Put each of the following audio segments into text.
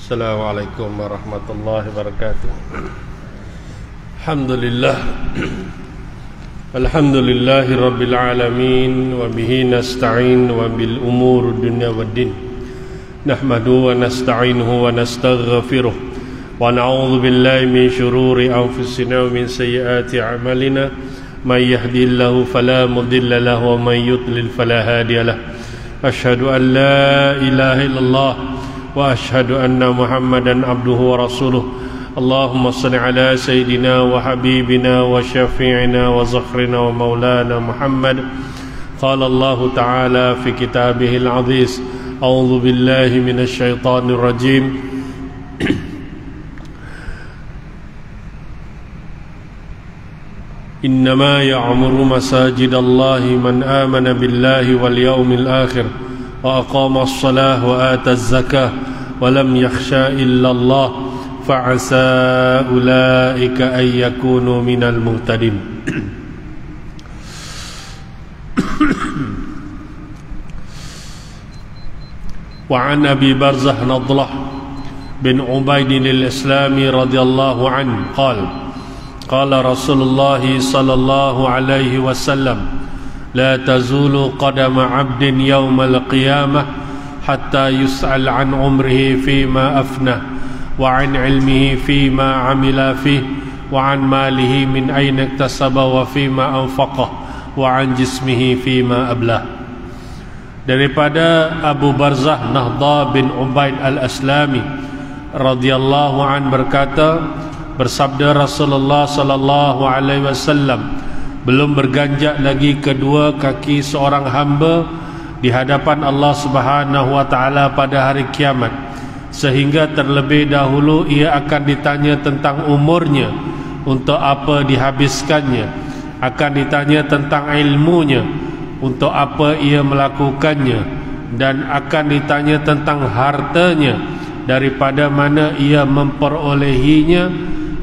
Assalamualaikum warahmatullahi wabarakatuh. Alhamdulillah. Alhamdulillahi rabbil alamin. Wa bihi nasta'in wa bil umur dunya waddin. Nahmadu wa nasta'inuhu wa nastaghfiruh. Wa na'udzu billahi min shururi anfusina wa min sayyiati a'malina. Man yahdihillahu fala mudilla lahu wa man yudlil fala hadiya lahu. Asyhadu an la ilaha illallah wa ashhadu anna Muhammadan abduhu wa rasuluh. Allahumma salli ala sayyidina wa habibina wa syafi'ina wa zakhrina wa maulana Muhammad. Qala Allah ta'ala fi kitabihil aziz. A'udzu billahi minasy syaithanir rajim. Innama ya'muru masajidallahi man amana billahi wal yawmil akhir wa aqama as-salah wa ata az-zakah wa lam yakhsha illa Allah fa'asa ulaika ay yakunu minal muhtadin. Wa an Abi Barzah Nadlah bin Ubaid al-Islami radhiyallahu anhu qala Rasulullah sallallahu alaihi wasallam لا تزول قدم عبد يوم القيامة حتى يسأل عن عمره فيما أفنى وعن علمه فيما عمل فيه وعن ماله من أين اكتسب وفيما أنفقه وعن جسمه فيما أبلاه. Daripada Abu Barzah Nahdah bin Ubaid al-Aslami radhiyallahu an berkata, bersabda Rasulullah sallallahu alaihi wasallam, belum berganjak lagi kedua kaki seorang hamba di hadapan Allah Subhanahu wa taala pada hari kiamat, sehingga terlebih dahulu ia akan ditanya tentang umurnya, untuk apa dihabiskannya, akan ditanya tentang ilmunya, untuk apa ia melakukannya, dan akan ditanya tentang hartanya, daripada mana ia memperolehinya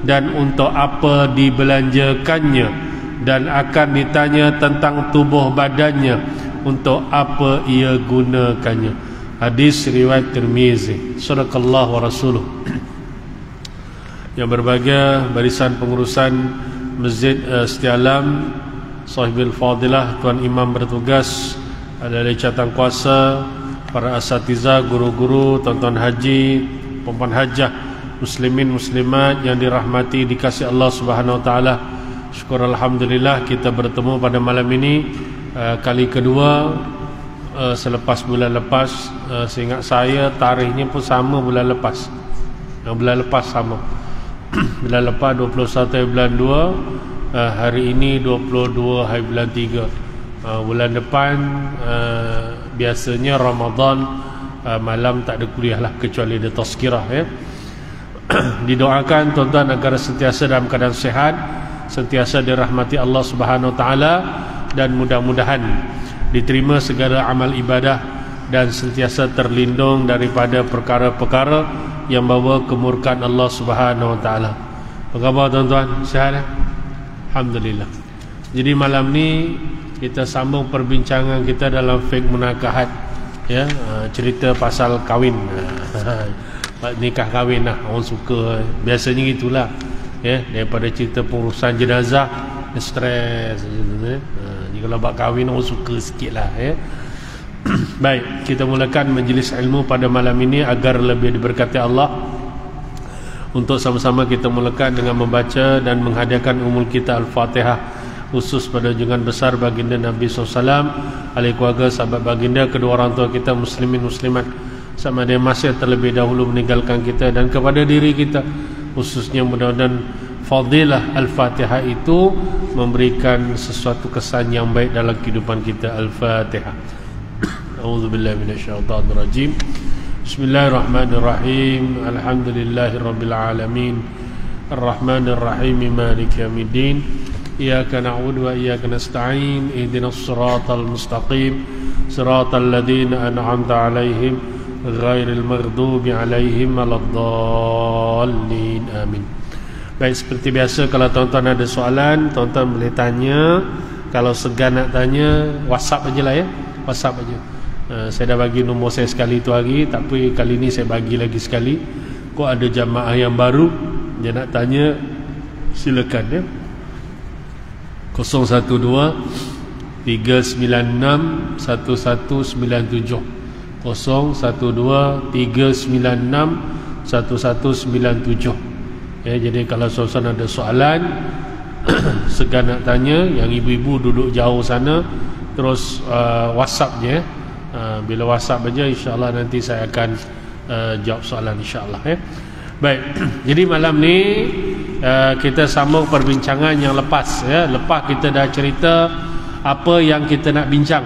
dan untuk apa dibelanjakannya, dan akan ditanya tentang tubuh badannya, untuk apa ia gunakannya. Hadis riwayat Tirmizi. Sadaqallahu wa rasuluh. Yang berbahagia barisan pengurusan Masjid Setia Alam, Sahibul Fadilah, Tuan Imam bertugas, ada catatan kuasa, para asatiza, guru-guru, tuan-tuan haji, perempuan hajah, muslimin muslimat yang dirahmati dikasihi Allah Subhanahu wa taala. Syukur alhamdulillah kita bertemu pada malam ini kali kedua selepas bulan lepas. Seingat saya tarikhnya pun sama bulan lepas. Bulan lepas sama. Bulan lepas 21 hari bulan 2, hari ini 22 hari bulan 3. Bulan depan biasanya Ramadan malam tak ada kuliah lah, kecuali ada tazkirah ya. Didoakan tuan-tuan agar sentiasa dalam keadaan sehat, sentiasa dirahmati Allah Subhanahu wa taala, dan mudah-mudahan diterima segala amal ibadah dan sentiasa terlindung daripada perkara-perkara yang bawa kemurkaan Allah Subhanahu wa taala. Apa khabar tuan-tuan? Sihat ya? Alhamdulillah. Jadi malam ni kita sambung perbincangan kita dalam fiqh munakahat ya, cerita pasal kahwin. Nikah kahwin lah, orang suka biasanya gitulah ya, daripada cerita pengurusan jenazah stres ya. Kalau bab kahwin orang suka sikit lah ya. Baik, kita mulakan majlis ilmu pada malam ini agar lebih diberkati Allah. Untuk sama-sama kita mulakan dengan membaca dan menghadiahkan umul kita Al-Fatihah, khusus pada junjungan besar baginda Nabi SAW, ahli keluarga, sahabat baginda, kedua orang tua kita, muslimin muslimat, sama ada masih terlebih dahulu meninggalkan kita, dan kepada diri kita khususnya. Mudah-mudahan fadilah Al-Fatihah itu memberikan sesuatu kesan yang baik dalam kehidupan kita. Al-Fatihah. A'udzubillahi minasyaitonir rajim. Bismillahirrahmanirrahim. Alhamdulillahirabbil alamin. Arrahmanir rahim. Maliki yaumiddin. Iyyaka na'budu wa iyyaka nasta'in. Ihdinas siratal mustaqim. Siratal ladzina an'amta 'alaihim ghairil maghdubi 'alaihim waladdallin. Amin. Baik, seperti biasa, kalau tuan-tuan ada soalan, tuan-tuan boleh tanya. Kalau segan nak tanya, WhatsApp aja lah ya. WhatsApp aja. Saya dah bagi nombor saya sekali tu hari, tapi kali ni saya bagi lagi sekali. Kok ada jamaah yang baru dia nak tanya, silakan ya. 012 396 1197 012 396 1197 ya. Jadi kalau saudara ada soalan segan nak tanya, yang ibu-ibu duduk jauh sana terus WhatsApp je. Bila WhatsApp aja, insyaAllah nanti saya akan jawab soalan insyaAllah ya. Baik, jadi malam ni kita sambung perbincangan yang lepas ya. Lepas kita dah cerita apa yang kita nak bincang,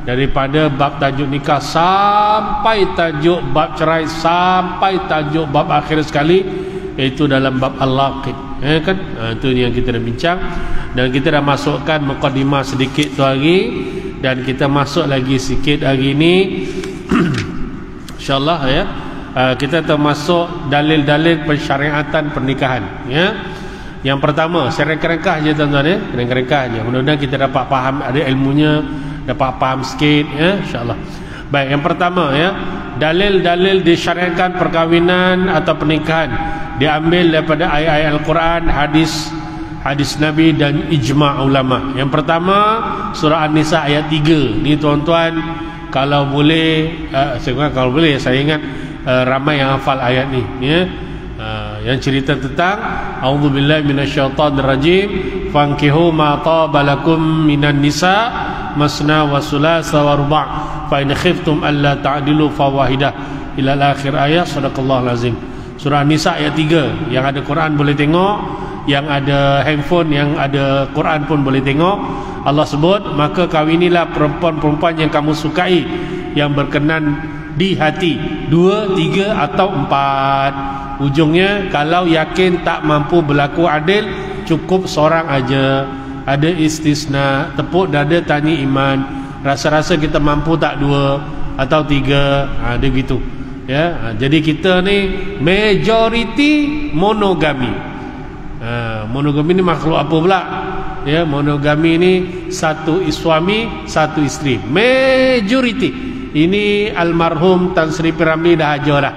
daripada bab tajuk nikah sampai tajuk bab cerai, sampai tajuk bab akhir sekali, iaitu dalam bab al-laqid ya kan. Itu yang kita dah bincang, dan kita dah masukkan mukadimah sedikit tu hari, dan kita masuk lagi sikit hari ni insyaallah ya. Kita termasuk dalil-dalil pensyariatan pernikahan ya. Yang pertama, saya ringkas je tuan-tuan ya, ringkas je. Mudah-mudahan kita dapat faham, ada ilmunya, dapat faham sikit ya insyaallah. Baik, yang pertama ya, dalil-dalil disyariatkan perkahwinan atau pernikahan diambil daripada ayat-ayat Al-Quran, hadis Nabi dan ijma' ulama. Yang pertama, surah An-Nisa ayat 3. Ni tuan-tuan kalau boleh, saya ingat ramai yang hafal ayat ni ya. Yang cerita tentang a'udzubillahi minasyaitonirrajim, fankihu ma tabalakum minan nisa masna wa sulasa wa ruba' fa in khiftum alla ta'dilu fawahidah ila akhir ayat. Sadaqallahul azim. Surah An-Nisa ayat 3. Yang ada Quran boleh tengok, yang ada handphone, yang ada Quran pun boleh tengok. Allah sebut, maka kawinilah perempuan-perempuan yang kamu sukai, yang berkenan di hati, 2, 3 atau 4. Ujungnya, kalau yakin tak mampu berlaku adil, cukup seorang aja. Ada istisna, tepuk dada tanya iman. Rasa-rasa kita mampu tak 2 atau 3, ada gitu ya. Jadi kita ni majority monogami. Monogami ni makhluk apa pula ya? Monogami ni satu suami satu isteri, majority. Ini almarhum Tan Sri P. Ramlee dah ajar dah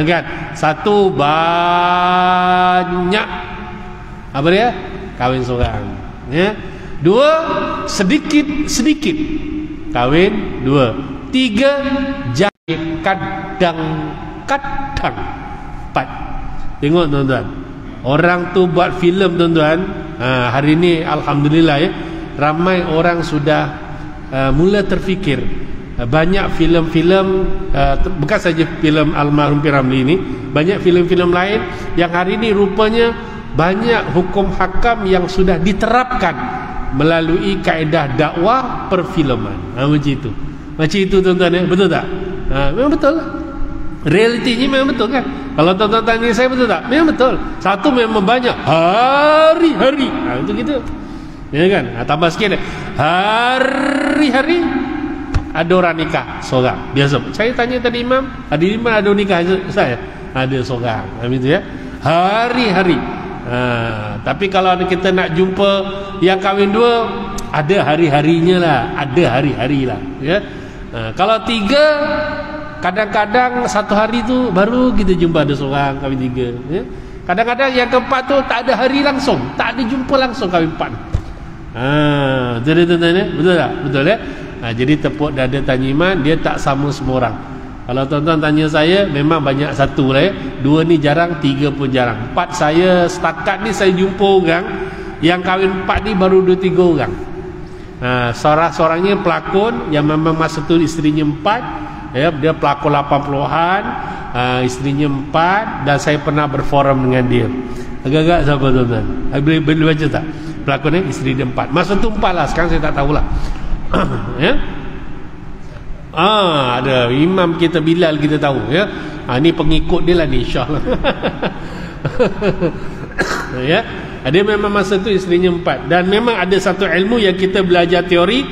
kan. Satu, banyak apa dia? Kahwin seorang ya. 2, sedikit kahwin 2. 3, jadi kadang-kadang 4. Tengok tuan-tuan, orang tu buat filem tuan-tuan. Hari ni alhamdulillah ya, ramai orang sudah mula terfikir. Banyak filem-filem, bukan saja filem almarhum P. Ramlee ini, banyak filem-filem lain yang hari ini rupanya banyak hukum hakam yang sudah diterapkan melalui kaedah dakwah perfilman. Macam itu tuan-tuan ya, betul tak? Memang betul. Realitinya memang betul kan? Kalau tuan-tuan tanya saya, betul tak? Memang betul. Satu memang banyak, hari-hari. Itu gitu. Ya kan? Tambah sikit deh. Hari-hari ada orang nikah seorang. Biasa. Saya tanya tadi imam, ada nikah saya? Ada seorang. Begitu ya. Hari-hari. Tapi kalau kita nak jumpa yang kahwin 2, ada hari-harinya lah. Ada hari-hari lah ya. Kalau 3, kadang-kadang satu hari tu baru kita jumpa ada seorang kahwin 3 ya. Kadang-kadang yang keempat tu tak ada hari langsung, tak ada jumpa langsung kahwin 4. Betul tuan-tuan ya? Betul tak? Betul ya? Jadi tepuk dada tanya iman, dia tak sama semua orang. Kalau tuan-tuan tanya saya, memang banyak satu lah ya. 2 ni jarang, 3 pun jarang. 4 saya setakat ni saya jumpa orang yang kahwin 4 ni baru 2-3 orang. Seorang-seorangnya pelakon yang memang masa tu isterinya 4 ya, dia pelakon 80-an, isterinya 4, dan saya pernah berforum dengan dia. Agak-agak siapa tuan-tuan? Boleh baca tak? Pelakonnya isteri dia 4. Masa tu 4 lah, sekarang saya tak tahulah. Ya. Ada imam kita Bilal, kita tahu ya. Ni pengikut dia lah ni, insya-Allah. Ya. Dia memang masa tu isterinya 4, dan memang ada satu ilmu yang kita belajar teori,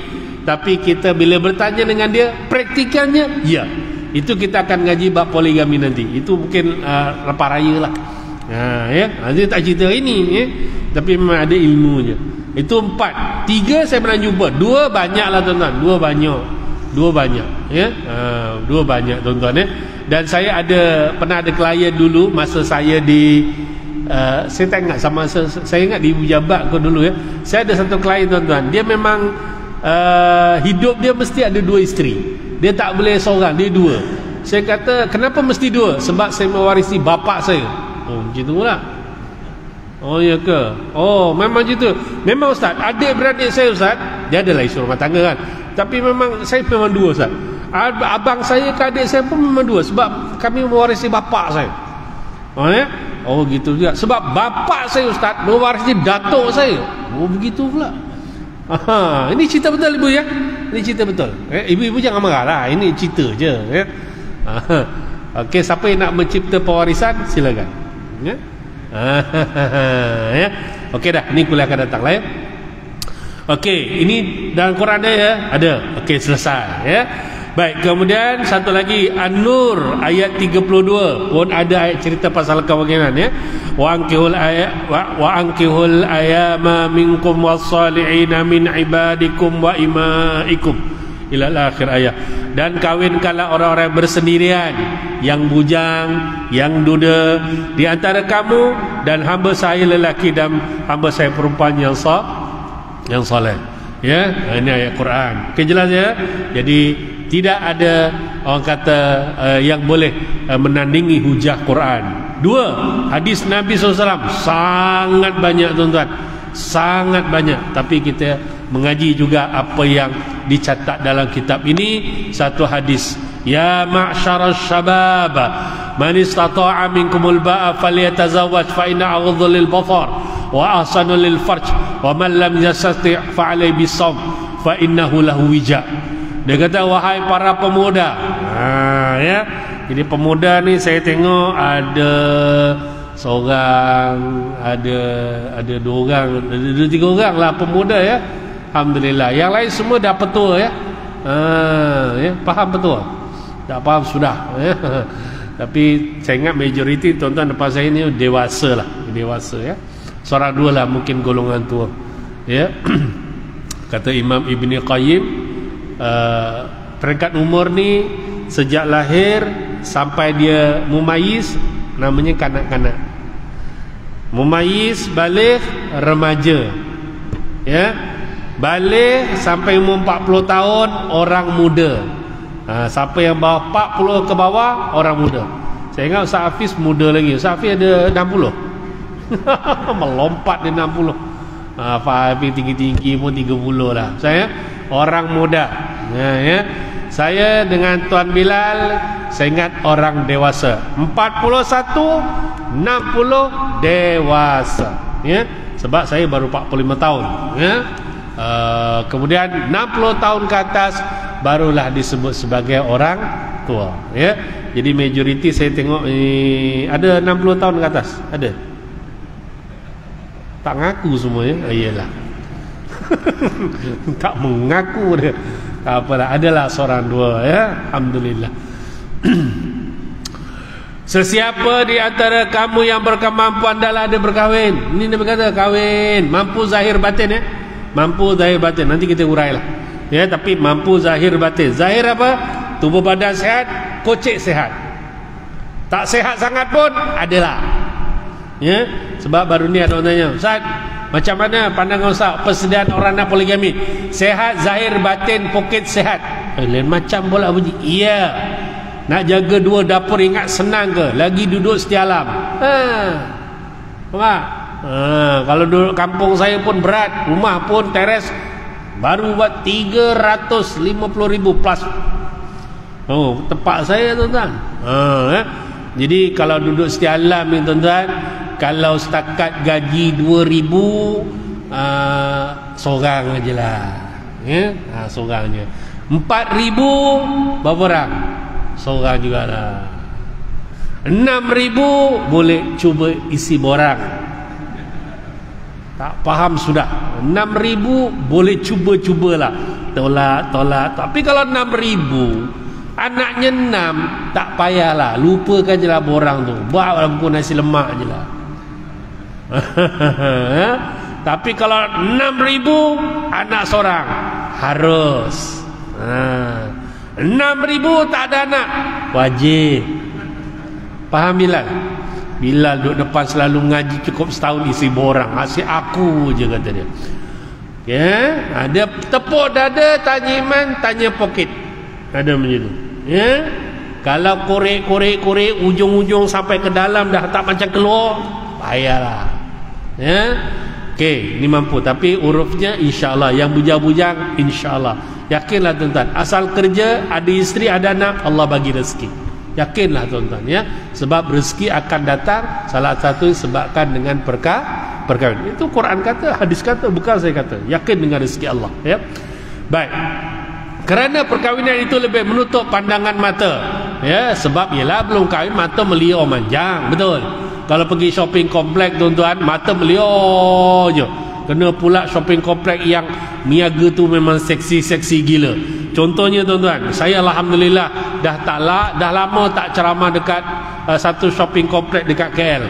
tapi kita bila bertanya dengan dia, praktikannya ya. Itu kita akan ngaji bab poligami nanti. Itu mungkin lepas raya lah. Ya. Dia tak cerita ini ya. Tapi memang ada ilmunya. Itu 4. 3 saya pernah jumpa. 2 banyak lah tuan-tuan. 2 banyak ya. 2 banyak tuan-tuan ya. Dan saya pernah ada klien dulu masa saya di saya tak ingat saya ingat di Ibu Jabat ke dulu ya. Saya ada satu klien tuan-tuan, dia memang hidup dia mesti ada 2 isteri. Dia tak boleh seorang, dia 2. Saya kata, kenapa mesti 2? Sebab saya mewarisi bapa saya. Oh, macam tu pula. Oh, ya ke? Oh, memang macam tu. Memang Ustaz, adik-beradik saya Ustaz, dia adalah isu rumah tangga kan. Tapi memang saya memang 2 Ustaz. Abang saya ke adik saya pun memang 2. Sebab kami mewarisi bapa saya. Oh, ya? Oh, gitu juga. Sebab bapa saya Ustaz mewarisi datuk saya. Oh, begitu pula. Aha, ini cerita betul ibu ya. Ini cerita betul. Ibu-ibu jangan marah lah. Ini cerita je ya. Okey, siapa yang nak mencipta pewarisan silakan. Ya. Ya. Okey dah, ni kuliah akan datang lah ya. Okey, ini dalam Quran ada ya? Ada. Okey, selesai ya. Baik, kemudian satu lagi An-Nur ayat 32 pun ada ayat cerita pasal kahwinan ya. Wa ankihul ayama minkum was-salihina min ibadikum wa imaikum ila akhir ayat. Dan kawinkanlah orang-orang bersendirian, yang bujang, yang duda di antara kamu, dan hamba saya lelaki dan hamba saya perempuan yang soleh. Ya, ini ayat Quran. Okey, jelas ya. Jadi tidak ada orang kata yang boleh menandingi hujah Quran. 2, hadis Nabi SAW sangat banyak tuan-tuan, sangat banyak. Tapi kita mengaji juga apa yang dicatat dalam kitab ini. Satu hadis, ya ma'syaras syabab man istata'a minkumul ba'a falyatazawwaj fa inna aghaddu lil basar wa ahsanu lil farj wa man lam yastati' fa alayhi bisawm fa innahu lahu wija. Dia kata, wahai para pemuda. Ya. Jadi pemuda ni saya tengok ada seorang, ada 2 orang, ada 3 orang lah pemuda ya. Alhamdulillah. Yang lain semua dah petua ya. Ya, faham petua. Tak faham sudah ya. Tapi saya ingat majoriti tuan-tuan depan saya ni dewasa lah, dewasa ya. Seorang 2 lah mungkin golongan tua. Ya. Kata Imam Ibn Qayyim, peringkat umur ni sejak lahir sampai dia mumayyiz namanya kanak-kanak. Mumayyiz, baligh, remaja. Ya. Baligh sampai umur 40 tahun orang muda. Siapa yang bawah 40 ke bawah orang muda. Saya ingat Ustaz Hafiz muda lagi. Ustaz Hafiz ada 60. Melompat dia 60. Pak Hafiz tinggi-tinggi pun 30 lah. Saya orang muda. Ya. Saya dengan Tuan Bilal, saya ingat orang dewasa. 41, 60 dewasa. Ya. Sebab saya baru 45 tahun. Ya. Kemudian 60 tahun ke atas barulah disebut sebagai orang tua ya. Jadi majoriti saya tengok ada 60 tahun ke atas. Ada? Tak ngaku semua ya. Iyalah. Tak mengaku dia. Tak apalah, adalah seorang 2 ya. Alhamdulillah. Sesiapa di antara kamu yang berkemampuan adalah ada berkahwin. Ini dia berkata kahwin, mampu zahir batin ya. Mampu zahir batin, nanti kita urailah ya. Tapi mampu zahir batin. Zahir apa? Tubuh badan sehat, kocek sehat. Tak sehat sangat pun adalah ya. Sebab baru ni ada orang tanya, Ustaz, macam mana pandangan Ustaz persediaan orang nak poligami? Sehat zahir batin, poket sehat. Lain macam pula bunyi. Iya. Nak jaga 2 dapur ingat senang ke? Lagi duduk setialam. Kalau duduk kampung saya pun berat. Rumah pun teres baru buat 350,000 plus. Oh, tempat saya tuan-tuan. Jadi kalau duduk setialam ni tuan-tuan, kalau setakat gaji 2,000 seorang aje lah ya. Seorang je. 4,000 berapa orang? Seorang jugalah. 6,000 boleh cuba isi borang. Tak faham sudah. 6,000 boleh cuba-cubalah. Tolak. Tapi kalau 6,000 anaknya 6, tak payahlah. Lupakan je lah borang tu. Buatlah buku nasi lemak je lah. Tapi kalau 6,000 anak seorang harus 6,000 tak ada anak, wajib. Faham Bilal? Bilal duduk depan selalu ngaji cukup setahun isi borang, asyik aku je kata dia. Ya, ada tepuk dada, tanya iman, tanya poket. Ada macam tu. Ya. Kalau korek ujung-ujung sampai ke dalam dah tak macam keluar, payahlah. Ya. Okey, ni mampu, tapi hurufnya insya-Allah, yang bujang-bujang insya-Allah. Yakinlah tuan-tuan, asal kerja, ada isteri, ada anak, Allah bagi rezeki. Yakinlah tuan-tuan ya, sebab rezeki akan datang salah satu sebabkan dengan perkahwinan. Itu Quran kata, hadis kata, bukan saya kata. Yakin dengan rezeki Allah ya. Baik. Kerana perkahwinan itu lebih menutup pandangan mata. Ya, sebab ialah belum kahwin mata meliur manjang, betul. Kalau pergi shopping komplek tuan-tuan, mata meliur je. Kena pula shopping komplek yang niaga tu memang seksi-seksi gila. Contohnya tuan-tuan, saya alhamdulillah dah lama tak ceramah dekat satu shopping komplek dekat KL.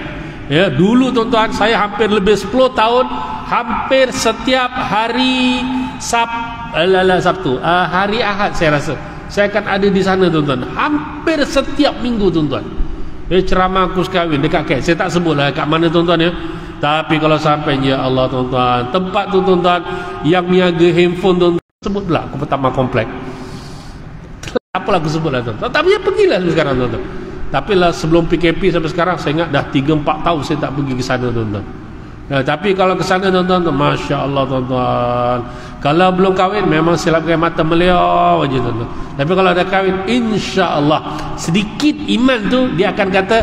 Ya, dulu tuan-tuan saya hampir lebih 10 tahun, hampir setiap hari Sabtu, hari Ahad saya rasa saya akan ada di sana tuan-tuan. Hampir setiap minggu tuan-tuan. Ceramah kursus kahwin dekat KL. Saya tak sebutlah kat mana tuan-tuan ya. Tapi kalau sampai ya Allah tuan-tuan, tempat tu tuan-tuan yang niaga handphone tuan-tuan, sebutlah aku pertama komplek. Apalah aku sebutlah tuan-tuan. Tapi ya pergilah sekarang tuan-tuan. Tapi lah sebelum PKP sampai sekarang saya ingat dah 3-4 tahun saya tak pergi ke sana tuan-tuan. Nah, tapi kalau ke sana tuan-tuan, masya-Allah tuan-tuan. Kalau belum kahwin memang silapkan mata meliur aja tuan-tuan. Tapi kalau dah kahwin, insya-Allah sedikit iman tu dia akan kata,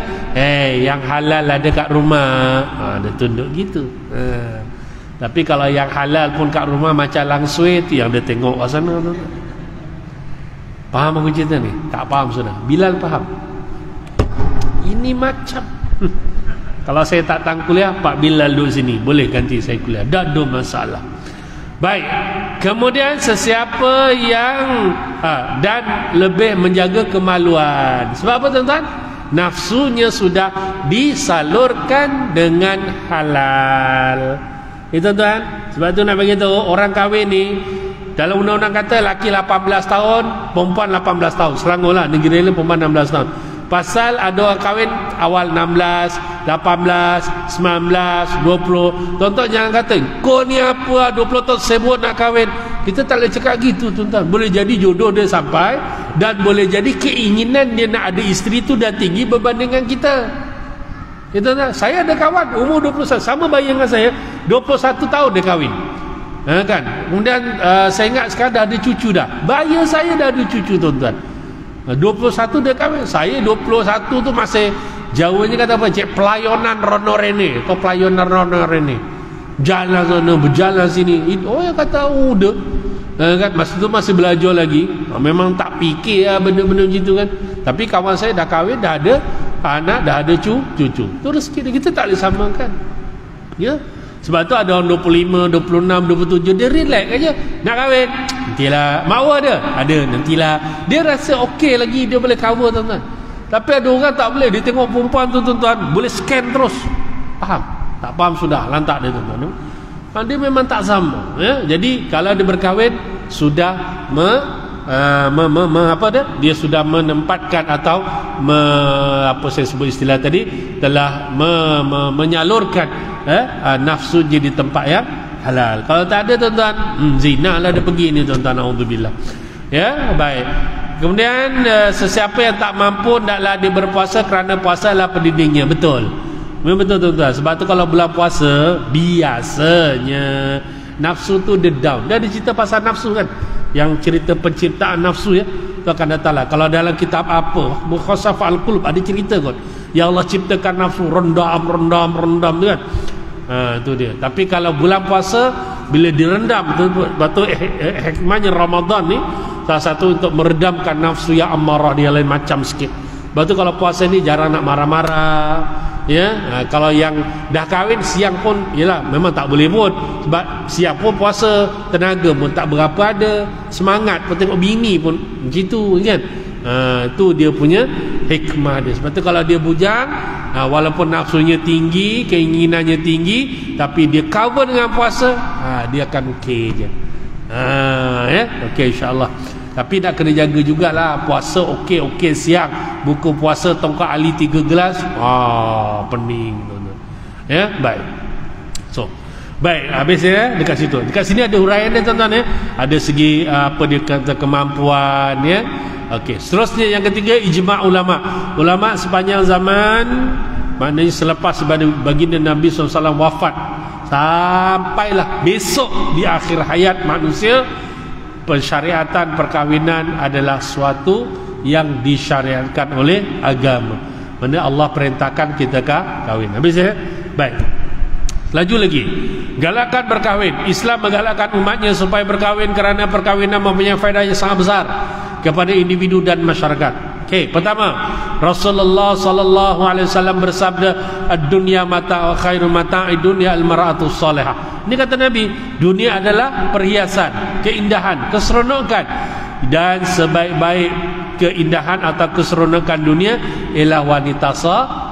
yang halal ada kat rumah. Dia tunduk gitu. Tapi kalau yang halal pun kat rumah macam langsui tu yang dia tengok kat sana tuan-tuan. Faham aku cerita ni? Tak faham sudah. Bilal faham. Ini macam kalau saya tak datang kuliah, Pak Bilal duduk sini, boleh ganti saya kuliah, tak ada masalah. Baik. Kemudian sesiapa yang dan lebih menjaga kemaluan. Sebab apa tuan-tuan? Nafsunya sudah disalurkan dengan halal. Itu tuan. Sebab tu nak bagi tahu orang kahwin ni, dalam undang-undang kata laki 18 tahun, perempuan 18 tahun. Selangorlah negeri lain perempuan 16 tahun. Pasal ada orang kahwin awal 16, 18, 19, 20. Tuan-tuan jangan kata kau ni apa 20 tahun sibuk nak kahwin. Kita tak boleh cakap gitu tuan-tuan. Boleh jadi jodoh dia sampai, dan boleh jadi keinginan dia nak ada isteri tu dah tinggi berbanding dengan kita. Tuan-tuan, saya ada kawan umur 21, sama bayi dengan saya, 21 tahun dia kahwin. Kan? Kemudian saya ingat sekarang dah ada cucu dah. Bayi saya dah ada cucu tuan-tuan. 21 dia kahwin. Saya 21 tu masih Jawanya kata apa? Cik pelayanan rono rene. Kau pelayanan rono rene. Jalan sana, berjalan sini. Oh ya kata udah. Kan masa tu masih belajar lagi. Memang tak fikir lah benda-benda macam tu kan. Tapi kawan saya dah kahwin, dah ada anak, dah ada cucu. Tu rezeki dia. Kita tak boleh samakan. Ya. Sebab tu ada orang 25, 26, 27 dia relax aja nak kahwin. Nantilah. Mahu ada? Ada, nantilah. Dia rasa okey lagi, dia boleh cover tuan-tuan. Tapi ada orang tak boleh. Dia tengok perempuan tu tuan-tuan, boleh scan terus. Faham? Tak faham sudah, lantak dia tuan-tuan. Dia memang tak sama ya? Jadi kalau dia berkahwin sudah apa dia? Dia sudah menempatkan atau apa saya sebut istilah tadi, telah menyalurkan nafsu di tempat yang halal. Kalau tak ada tuan-tuan, zina lah dia pergi ni tuan-tuan, naudzubillah. Ya, baik. Kemudian sesiapa yang tak mampu hendaklah dia berpuasa kerana puasa adalah pendidiknya. Betul. Memang betul tuan-tuan. Sebab tu kalau bulan puasa biasanya nafsu tu dia down. Dia ada cerita pasal nafsu kan, yang cerita penciptaan nafsu ya, tu akan datanglah. Kalau dalam kitab apa Mukhasaf Al-Qulub ada cerita kot, ya Allah ciptakan nafsu rendam tu kan. Itu dia. Tapi kalau bulan puasa bila direndam tu, betul hikmahnya Ramadan ni salah satu untuk meredamkan nafsu yang amarah dia lain macam sikit. Sebab tu kalau puasa ni jarang nak marah-marah ya. Kalau yang dah kahwin siang pun yalah memang tak boleh pun, sebab siang pun puasa, tenaga pun tak berapa ada, semangat pun tengok bini pun begitu kan. Tu dia punya hikmah dia. Sebab tu kalau dia bujang, walaupun nafsunya tinggi, keinginannya tinggi, tapi dia cover dengan puasa, dia akan okey je. Ya, okey insya-Allah. Tapi nak kena jaga jugalah. Puasa okey siang, buku puasa tongkat ali 3 gelas, pening tuan-tuan. Ya, baik. So, baik, habis ya dekat situ. Dekat sini ada huraian dia tuan-tuan ya. Ada segi apa dia kata kemampuan ya. Okey, seterusnya yang ketiga ijma' ulama. Ulama sepanjang zaman, maknanya selepas baginda Nabi SAW wafat sampailah besok di akhir hayat manusia, pensyariatan perkahwinan adalah suatu yang disyariatkan oleh agama. Mana Allah perintahkan kita kahwin. Habis ya? Baik. Laju lagi. Galakkan berkahwin. Islam menggalakkan umatnya supaya berkahwin kerana perkahwinan mempunyai faedah yang sangat besar kepada individu dan masyarakat. Okey, pertama, Rasulullah sallallahu alaihi wasallam bersabda, "Ad-dunya mata' wa khairu mata'id dunya al-mar'atu salihah." Ini kata Nabi, dunia adalah perhiasan, keindahan, keseronokan, dan sebaik-baik keindahan atau keseronokan dunia ialah wanita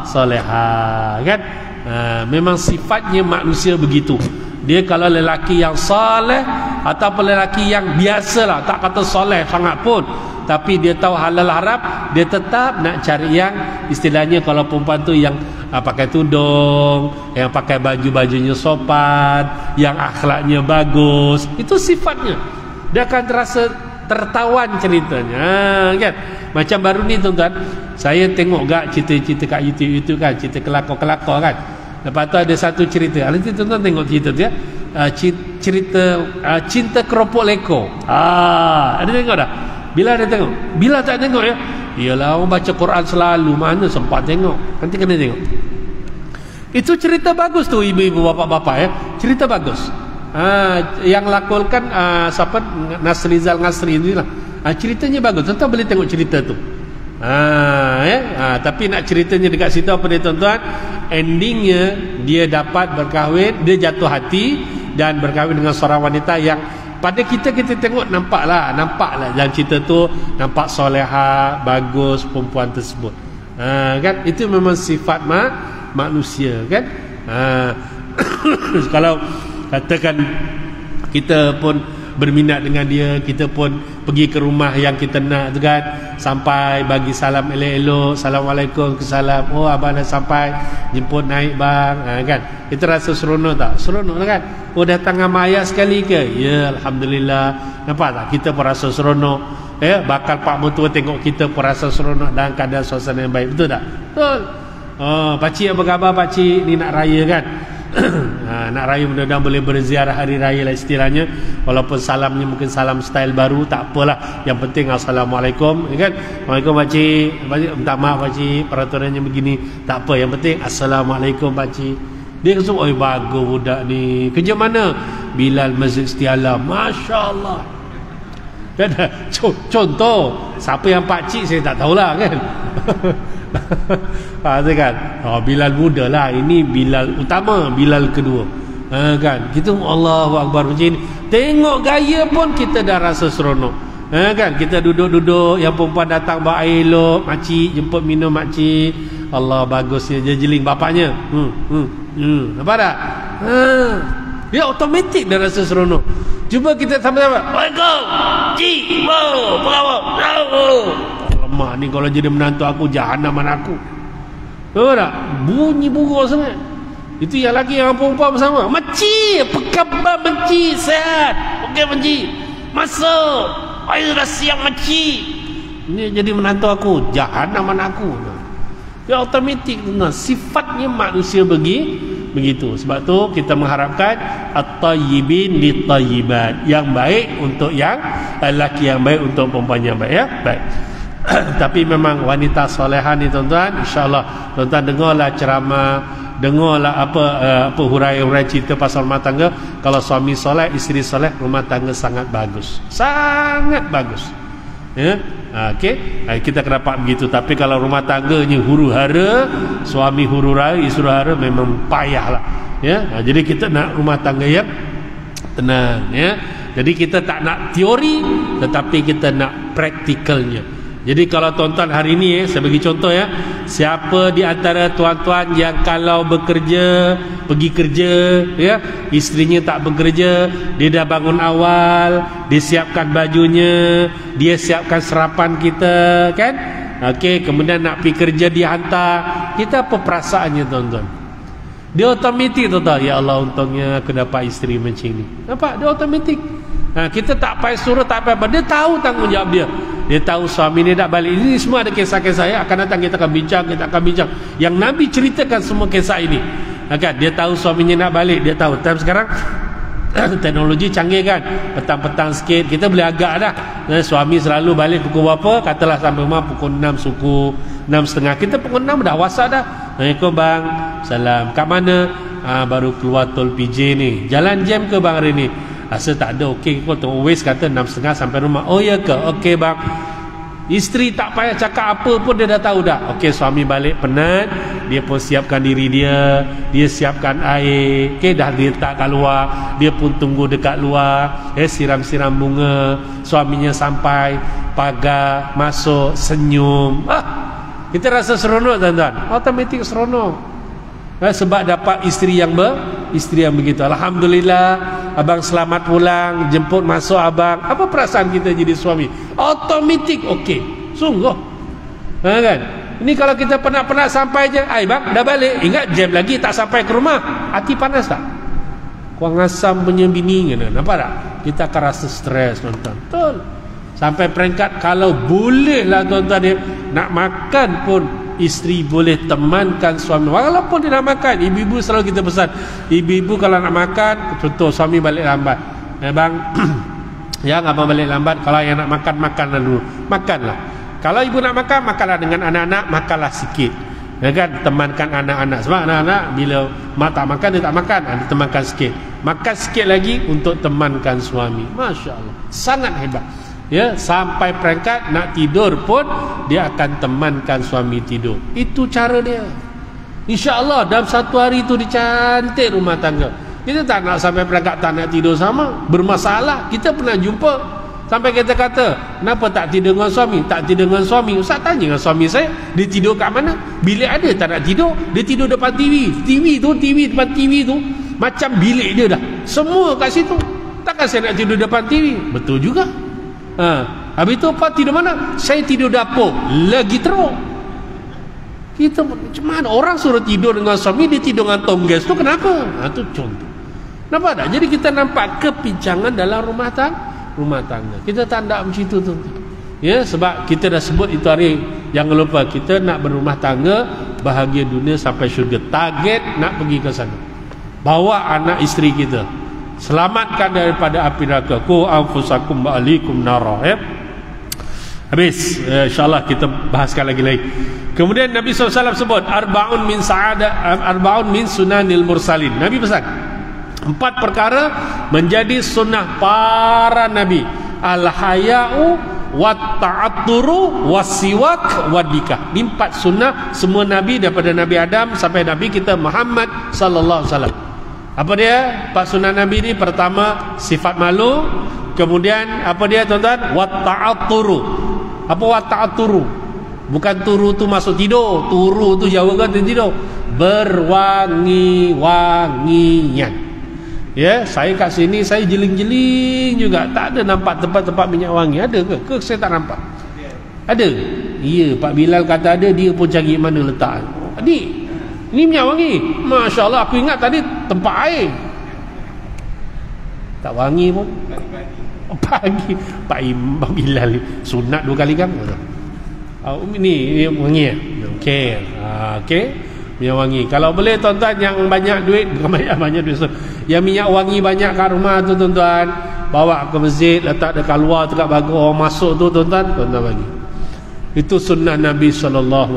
salihah. Kan? Memang sifatnya manusia begitu. Dia kalau lelaki yang saleh ataupun lelaki yang biasalah, tak kata soleh sangat pun, tapi dia tahu halal haram, dia tetap nak cari yang istilahnya kalau perempuan tu yang pakai tudung, yang pakai baju-bajunya sopan, yang akhlaknya bagus. Itu sifatnya. Dia akan terasa tertawan ceritanya, kan? Macam baru ni tuan-tuan, saya tengok gak cerita-cerita kat YouTube kan, cerita kelakor-kelakor kan. Lepas tu ada satu cerita. Nanti tuan-tuan tengok cerita tu ya. Cerita cinta keropok leko. Ada tengok dah? Bila ada tengok? Bila tak tengok ya? Iyalah, orang baca Quran selalu, mana sempat tengok. Nanti kena tengok. Itu cerita bagus tu ibu-ibu bapak-bapak ya. Cerita bagus. Yang lakulkan siapa? Nasrizal Ngasri ni lah. Ceritanya bagus. Tuan-tuan boleh tengok cerita tu. Tapi nak ceritanya dekat situ apa dia tuan-tuan? Endingnya dia dapat berkahwin, dia jatuh hati dan berkahwin dengan seorang wanita yang pada kita tengok nampaklah dalam cerita tu nampak soleha, bagus perempuan tersebut. Kan itu memang sifat manusia kan. Kalau katakan kita pun berminat dengan dia, kita pun pergi ke rumah yang kita nak tu kan, sampai bagi salam elok-elok, assalamualaikum, kesalam, oh abang dah sampai, jemput naik bang, kan kita rasa seronok tak? Seronok kan? Oh datang sama ayah sekali ke? Ya, alhamdulillah. Nampak tak? Kita pun rasa seronok ya, bakal pak mertua tengok kita pun rasa seronok dalam keadaan suasana yang baik. Betul tak? Betul. Pakcik apa khabar pakcik? Ni nak raya kan? Nak raya mudah-mudahan boleh berziarah hari raya lah istilahnya. Walaupun salamnya mungkin salam style baru, tak apalah, yang penting assalamualaikum ya kan. Waalaikumsalam pakcik, minta maaf pakcik peraturannya begini, tak apa, yang penting assalamualaikum pakcik. Dia kata oi bagus budak ni, kerja mana? Bilal Masjid Istialah. Masya-Allah. Contoh, siapa yang pakcik saya tak tahulah kan. Kan? Bilal muda lah, ini Bilal utama, Bilal kedua. Kan? Kita Allahu Akbar macam ni. Tengok gaya pun kita dah rasa seronok. Kan? Kita duduk-duduk, yang perempuan datang bawa air elok, makcik jemput minum makcik. Allah bagusnya dia jeling bapaknya. Nampak tak? Dia automatik dah rasa seronok. Cuba kita sama-sama. Waalaikumsalam. Cik, wow, apa khabar? Mak ni kalau jadi menantu aku, jahanaman aku. Tahu tak? Bunyi buruk sangat. Itu yang lagi yang perempuan bersama. Makcik, apa khabar makcik? Sehat? Okey makcik. Masuk. Air dah siang makcik. Ini jadi menantu aku, jahanaman aku. Ya automatik. Sifatnya manusia begitu. Sebab tu kita mengharapkan at-tayyibin lit-tayyibat, yang baik untuk yang lelaki, yang baik untuk perempuan yang baik ya. Baik. Tapi memang wanita soleha ni tuan-tuan, insya-Allah tuan-tuan dengarlah ceramah, dengarlah apa hurai-hurai cerita pasal rumah tangga. Kalau suami soleh, isteri soleh, rumah tangga sangat bagus. Sangat bagus. Ya. Okey, kita kenapa begitu. Tapi kalau rumah tangganya huru-hara, suami huru-hara, isteri huru-hara, memang payahlah. Ya. Jadi kita nak rumah tangga yang tenang ya. Jadi kita tak nak teori, tetapi kita nak praktikalnya. Jadi kalau tuan-tuan hari ini saya bagi contoh ya, siapa di antara tuan-tuan yang kalau bekerja, pergi kerja ya, isterinya tak bekerja, dia dah bangun awal, dia siapkan bajunya, dia siapkan sarapan kita kan? Okey, kemudian nak pergi kerja dia hantar. Kita apa perasaannya tuan-tuan? Dia automatik tuan-tuan, ya Allah untungnya aku dapat isteri macam ni. Nampak? Dia automatik. Kita tak payah suruh, tak apa-apa. Dia tahu tanggungjawab dia. Dia tahu suami dia nak balik. Ini semua ada kisah-kisah ya. Akan datang kita akan bincang, yang Nabi ceritakan semua kisah ini. Kan? Dia tahu suaminya nak balik. Dia tahu. Tapi sekarang teknologi canggih kan. Petang-petang sikit kita boleh agak dah. Suami selalu balik pukul berapa? Katalah sampai rumah pukul 6 suku, 6.30. Kita pukul 6 dah WhatsApp dah. Assalamualaikum bang. Salam. Kat mana? Baru keluar tol PJ ni. Jalan jam ke bang hari ni? Rasa tak ada. Okey, kau tengok Waze kata 6.30 sampai rumah. Oh ya ke? Okey bang. Isteri tak payah cakap apa pun dia dah tahu dah. Okey, suami balik penat, dia pun siapkan diri dia, dia siapkan air. Okey, dah dia letak kat luar, dia pun tunggu dekat luar, siram-siram bunga. Suaminya sampai, pagar, masuk, senyum. Kita rasa seronok tuan-tuan. Automatik seronok. Sebab dapat isteri yang begitu. Alhamdulillah, abang selamat pulang, jemput masuk abang. Apa perasaan kita jadi suami? Automatik okey. Sungguh. Kan? Ini kalau kita penat-penat sampai je, "Ai bang, dah balik." Ingat jam lagi tak sampai ke rumah. Hati panas tak? Kuang asam punya bini kena. Nampak tak? Kita akan rasa stres tuan-tuan. Betul. Sampai peringkat kalau boleh lah tuan-tuan dia nak makan pun isteri boleh temankan suami. Walaupun dia nak makan, ibu-ibu selalu kita pesan, ibu-ibu kalau nak makan, contoh suami balik lambat, bang yang abang balik lambat, kalau yang nak makan, makanlah dulu. Makanlah. Kalau ibu nak makan, makanlah dengan anak-anak, makanlah sikit. Ya kan? Temankan anak-anak. Sebab anak-anak bila mak tak makan, dia tak makan, dia temankan sikit. Makan sikit lagi untuk temankan suami. Masya Allah, sangat hebat. Ya, sampai peringkat nak tidur pun dia akan temankan suami tidur. Itu cara dia. InsyaAllah dalam satu hari itu dicantik rumah tangga. Kita tak nak sampai peringkat tak nak tidur sama, bermasalah. Kita pernah jumpa sampai kita kata, kenapa tak tidur dengan suami? Tak tidur dengan suami. Ustaz tanya dengan suami saya, dia tidur kat mana? Bilik ada tak nak tidur, dia tidur depan TV. TV depan TV tu macam bilik dia dah. Semua kat situ. Takkan saya nak tidur depan TV? Betul juga. Habis tu apa, tidur mana? Saya tidur dapur. Lagi teruk. Kita macam mana orang suruh tidur dengan suami, dia tidur dengan tong gas tu kenapa? Tu contoh. Nampak tak? Jadi kita nampak kepincangan dalam rumah tangga. Kita tak nak macam itu tu. Ya, sebab kita dah sebut itu hari, jangan lupa kita nak berumah tangga bahagia dunia sampai syurga. Target nak pergi ke sana. Bawa anak isteri kita, selamatkan daripada api neraka. Qu anfusakum wa ahlikum nara. Ya. Habis, insyaAllah kita bahaskan lagi. Kemudian Nabi SAW sebut arba'un min sunanil mursalin. Nabi pesan 4 perkara menjadi sunnah para nabi: al-haya'u wat ta'atturu wasiwak wadikah. Ini 4 sunnah semua nabi, daripada Nabi Adam sampai Nabi kita Muhammad sallallahu alaihi wasallam. Apa dia? 4 sunnah Nabi ni. Pertama, sifat malu. Kemudian apa dia tuan-tuan? Wat ta'atturu. Apa wat ta'atturu? Bukan turu tu masuk tidur. Turu tu Jawa kan tidur. Berwangi-wangian. Ya, saya kat sini saya jeling-jeling juga, tak ada nampak tempat-tempat minyak wangi. Ada ke? Ke saya tak nampak? Ada. Ya, Pak Bilal kata ada, dia pun cari mana letak. Adik, ini minyak wangi. Masya Allah, aku ingat tadi tempat air. Tak wangi pun. Pagi Pak Bilal sunat 2 kali kan? Ini wangi. Okey. Okey. Minyak wangi. Kalau boleh tuan-tuan yang banyak duit, bukan banyak duit. Yang minyak wangi banyak kat rumah tu tuan-tuan, bawa ke masjid, letak dekat luar tu kat bagus, orang masuk tu tuan-tuan bagi. Itu sunnah Nabi SAW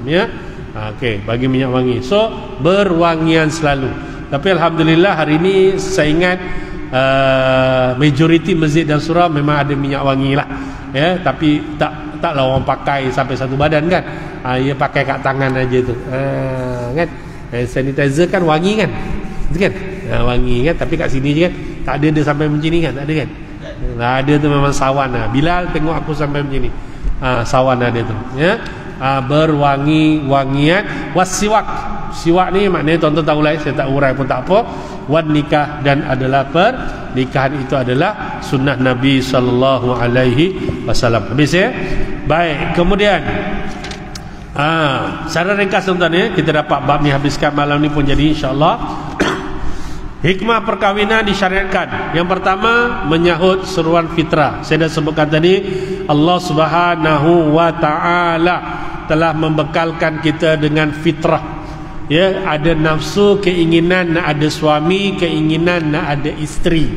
ya. Okey, bagi minyak wangi. So berwangian selalu. Tapi alhamdulillah hari ini saya ingat majoriti masjid dan surau memang ada minyak wangi lah ya, tapi taklah orang pakai sampai satu badan kan. Ia pakai kat tangan aja tu. Kan? Sanitizer kan wangi kan? Itu kan? Wangi kan, tapi kat sini je kan. Tak ada dia sampai macam ni kan? Tak ada kan? Tak ada tu memang sawan lah. Bilal tengok aku sampai macam ni. sawan ada tu, ya. Berwangi-wangian. Wasiwak, siwak ni maknanya tuan-tuan tahu lah, saya tak urai pun tak apa. Wan nikah, dan adalah pernikahan itu adalah sunnah Nabi sallallahu alaihi wasallam. Habis ya. Baik, kemudian secara ringkas tuan-tuan ya, kita dapat bab ni habiskan malam ni pun jadi insya-Allah. Hikmah perkahwinan disyariatkan. Yang pertama, menyahut seruan fitrah. Saya dah sebutkan tadi, Allah Subhanahu wa taala telah membekalkan kita dengan fitrah. Ya, ada nafsu, keinginan nak ada suami, keinginan nak ada isteri.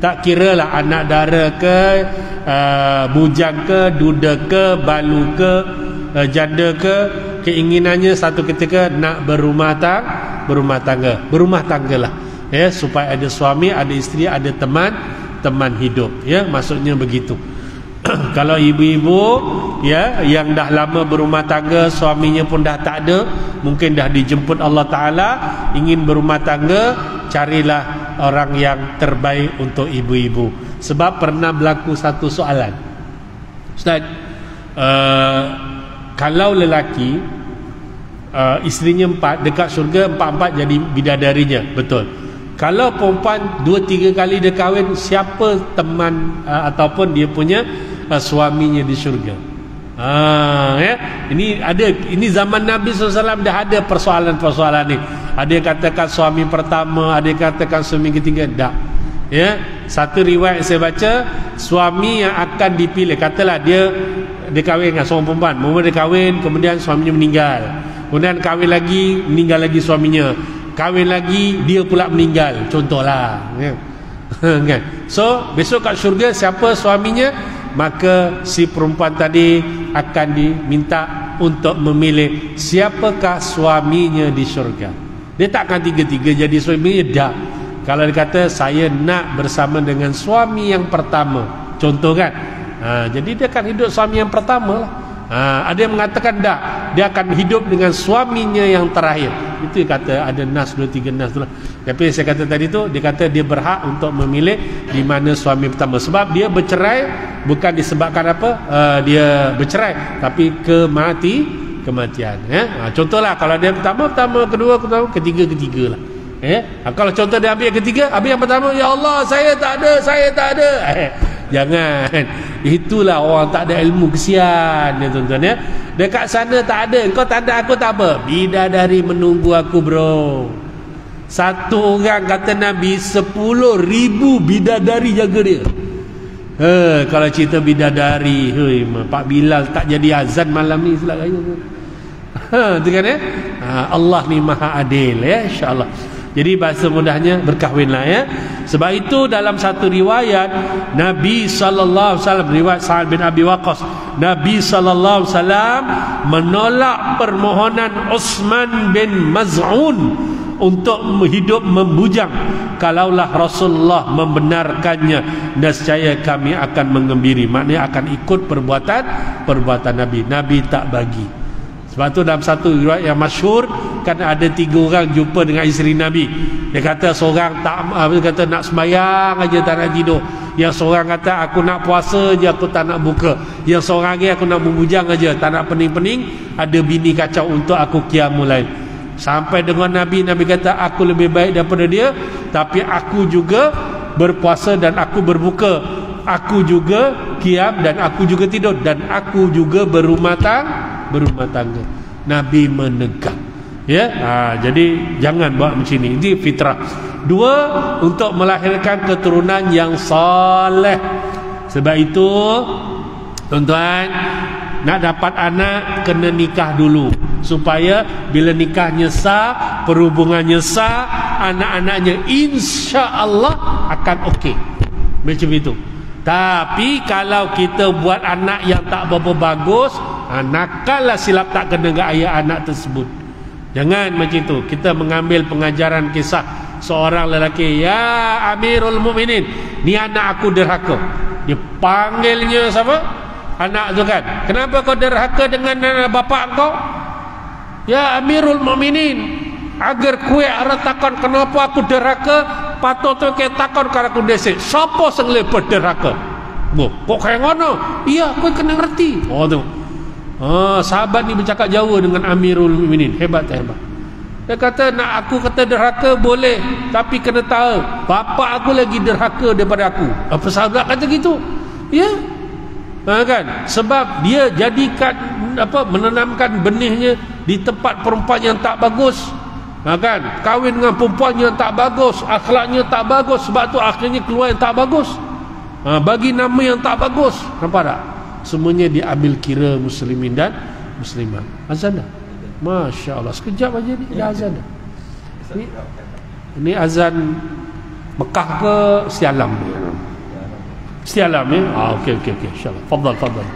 Tak kira lah anak dara ke, bujang ke, duda ke, balu ke, janda ke, keinginannya satu ketika nak berumah tangga lah, ya, supaya ada suami, ada isteri, ada teman hidup, ya, maksudnya begitu. Kalau ibu-ibu ya yang dah lama berumah tangga, suaminya pun dah tak ada, mungkin dah dijemput Allah Ta'ala, ingin berumah tangga, carilah orang yang terbaik untuk ibu-ibu. Sebab pernah berlaku satu soalan, Ustaz, kalau lelaki isterinya 4, dekat syurga 4-4 jadi bidadarinya, betul. Kalau perempuan 2-3 kali dia kahwin, siapa teman ataupun dia punya suaminya di syurga? Ya, ini zaman Nabi SAW dah ada persoalan-persoalan ni. Ada yang katakan suami pertama, ada yang katakan suami ketiga. Tak. Ya, satu riwayat saya baca, suami yang akan dipilih, katalah dia kahwin dengan seorang perempuan, mula dia kahwin, kemudian suaminya meninggal, kemudian kahwin lagi, meninggal lagi suaminya, kahwin lagi, dia pula meninggal, contohlah, ya. Kan? So besok kat syurga siapa suaminya, maka si perempuan tadi akan diminta untuk memilih siapakah suaminya di syurga. Dia takkan tiga-tiga jadi suaminya, dah. Kalau dia kata saya nak bersama dengan suami yang pertama, contoh kan, jadi dia akan hidup suami yang pertama lah. Ada yang mengatakan tak, dia akan hidup dengan suaminya yang terakhir. Itu dia kata ada nas, 2-3 nas tu lah. Tapi saya kata tadi tu, dia kata dia berhak untuk memilih di mana suami pertama. Sebab dia bercerai bukan disebabkan apa, dia bercerai, tapi kematian, ya. Contohlah kalau dia pertama, kedua, ketiga lah. Kalau contoh dia ambil yang ketiga, ambil yang pertama, ya Allah saya tak ada. Jangan. Itulah orang tak ada ilmu, kesian dia tuan-tuan, ya. Dekat sana tak ada, engkau tak ada, aku tak apa. Bidadari menunggu aku, bro. Satu orang kata Nabi 10,000 bidadari jaga dia. Kalau cerita bidadari, Pak Bilal tak jadi azan malam ni selak raya. Tu kan, ya. Allah ni maha adil, ya, insya-Allah. Jadi bahasa mudahnya berkahwinlah, ya. Sebab itu dalam satu riwayat Nabi sallallahu alaihi wasallam, riwayat Sa'ad bin Abi Waqqas, Nabi sallallahu alaihi wasallam menolak permohonan Utsman bin Maz'un untuk hidup membujang. Kalaulah Rasulullah membenarkannya, nescaya kami akan menggembiri. Maknanya akan ikut perbuatan Nabi. Nabi tak bagi. Sebab tu dalam satu riwayat yang masyhur kan ada 3 orang jumpa dengan isteri Nabi. Dia kata seorang kata nak sembahyang aja tak nak tidur. Yang seorang kata aku nak puasa je, aku tak nak buka. Yang seorang lagi aku nak membujang aja, tak nak pening-pening, ada bini kacau untuk aku qiyamul lail. Sampai dengan Nabi kata aku lebih baik daripada dia, tapi aku juga berpuasa dan aku berbuka, aku juga qiyam dan aku juga tidur, dan aku juga berumah tangga. Nabi menegak, ya. Jadi jangan buat macam ni. Ini fitrah. 2, untuk melahirkan keturunan yang soleh. Sebab itu tuan-tuan, nak dapat anak kena nikah dulu, supaya bila nikahnya sah, perhubungannya sah, anak-anaknya insya-Allah akan okey. Macam itu. Tapi kalau kita buat anak yang tak berapa bagus, nakallah silap tak kena dengan ayah anak tersebut. Jangan macam itu. Kita mengambil pengajaran kisah seorang lelaki, ya Amirul Mukminin, ni anak aku derhaka. Dia panggilnya siapa? Anak tu kan, kenapa kau derhaka dengan bapa kau? Ya Amirul Mukminin, agar kuih takon kenapa aku derhaka, patut tu ke takon kalau aku desik siapa sing lepas derhaka. Kok kayak ngono? Iya, kau kena ngerti. Oh tu. Sahabat ni bercakap Jawa dengan Amirul Mukminin. Hebat tak hebat? Dia kata, nak aku kata derhaka boleh, tapi kena tahu bapa aku lagi derhaka daripada aku. Apa sahabat kata gitu? Ya. Kan? Sebab dia jadikan menanamkan benihnya di tempat perempuan yang tak bagus. Kan? Kahwin dengan perempuan yang tak bagus, akhlaknya tak bagus, sebab tu akhirnya keluar yang tak bagus. Bagi nama yang tak bagus. Nampak tak? Semuanya diambil kira muslimin dan muslimat. Azan dah. Masya Allah, sekejap aja ni dah azan dah. Ini azan Mekah ke Sialam ni? Sialam ya? Okey, insyaAllah. Fadal.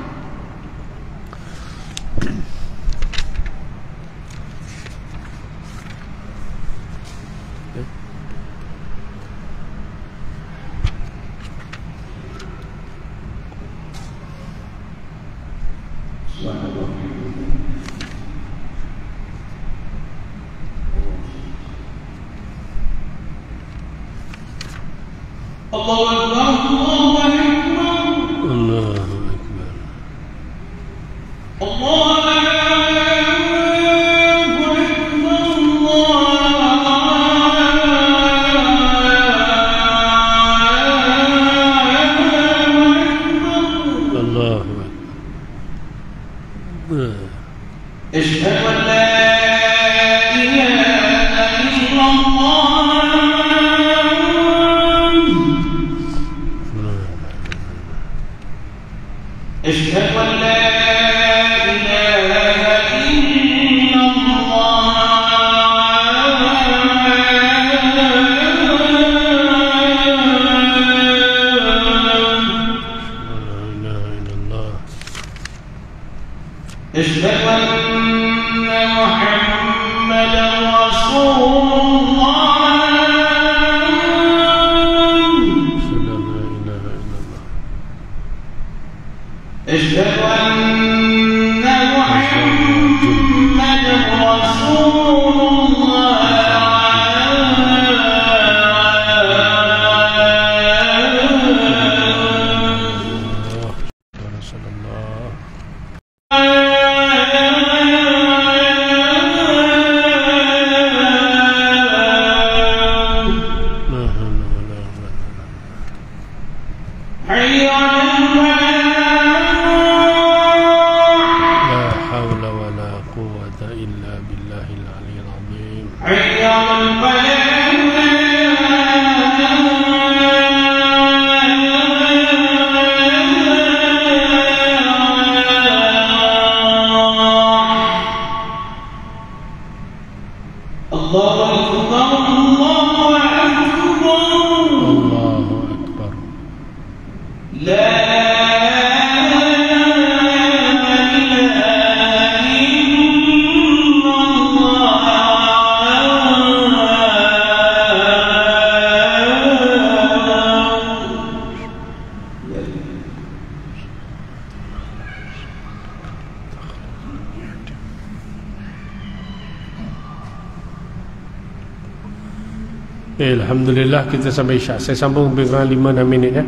Alhamdulillah kita sampai Isyak. Saya sambung lebih kurang 5-6 minit ya.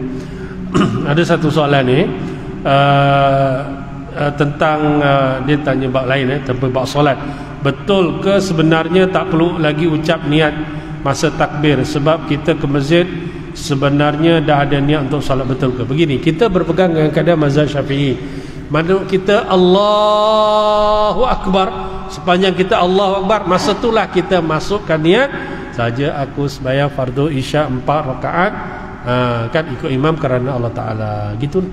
Ada satu soalan ni tentang dia tanya bab lain tentang bab solat. Betul ke sebenarnya tak perlu lagi ucap niat masa takbir sebab kita ke masjid sebenarnya dah ada niat untuk solat, betul ke? Begini, kita berpegang dengan keadaan mazhab Syafi'i. Mana kita Allahu Akbar, sepanjang kita Allahu Akbar, masa itulah kita masukkan niat saja aku sembahyang fardu Isya 4 rakaat, kan ikut imam kerana Allah Ta'ala gitu.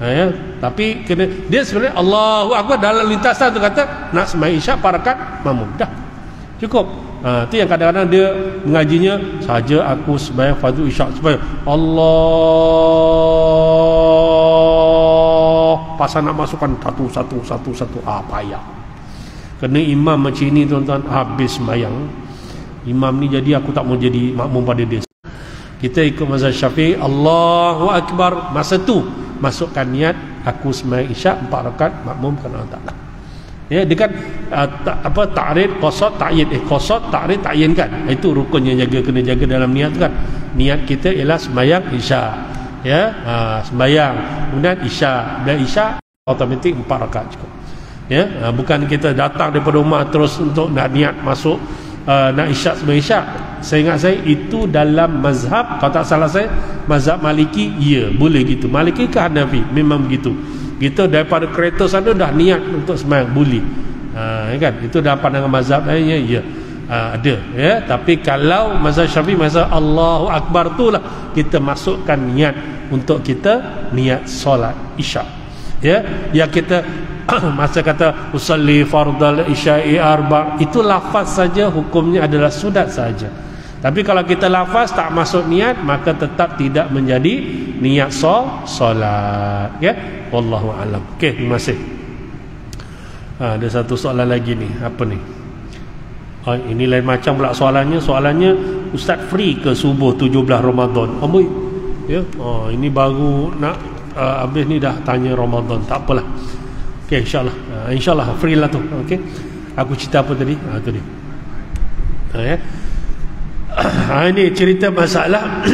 Ya. Tapi kena, dia sebenarnya Allahu Akbar dalam lintasan tu kata nak sembahyang Isya 4 rakaat makmum, dah cukup. Itu yang kadang-kadang dia mengajinya saja aku sembahyang fardu Isya supaya Allah pasal nak masukkan satu payah. Kena imam macam ini tuan-tuan, habis sembahyang imam ni, jadi aku tak mau jadi makmum pada dia. Kita ikut mazhab Syafi'i, Allahu Akbar, masa tu masukkan niat aku sembahyang Isya 4 rakaat makmum kerana Allah Ta'ala. Ya, dia kan ta'rid, qasad, ta'yin. Qasad, ta'rid, ta'yin kan. Itu rukun yang kena jaga dalam niat kan. Niat kita ialah sembahyang Isya. ya, sembahyang, kemudian isya, dan isya automatik 4 rakaat cukup. Ya, bukan kita datang daripada rumah terus untuk nak niat masuk nak isyak sembahyang isyak. Saya ingat saya itu dalam mazhab, kalau tak salah saya mazhab Maliki, ya boleh gitu. Maliki ke Hanafi memang begitu. Kita daripada kereta sana dah niat untuk sembahyang, boleh. Kan itu dalam pandangan mazhab lainnya, ya. Ada, ya. Tapi kalau mazhab Syafi'i, mazhab Allahu Akbar tu lah kita masukkan niat untuk kita niat solat isyak. Ya, yang kita masa kata usalli fardal isya'i arba', itu lafaz saja hukumnya adalah sunat saja. Tapi kalau kita lafaz tak masuk niat, maka tetap tidak menjadi niat solat. Ya, wallahu alam. Okey, terima kasih. Ada satu soalan lagi ni. Apa ni? Ini lain macam pula soalannya. Soalannya, Ustaz free ke subuh 17 Ramadan? Amboi. Ya. Ini baru nak habis ni dah tanya Ramadan. Tak apalah. Okey, insya-Allah. Insya-Allah free lah tu. Okey. Aku cerita apa tadi? Tu dia. Ya. Ini cerita masalah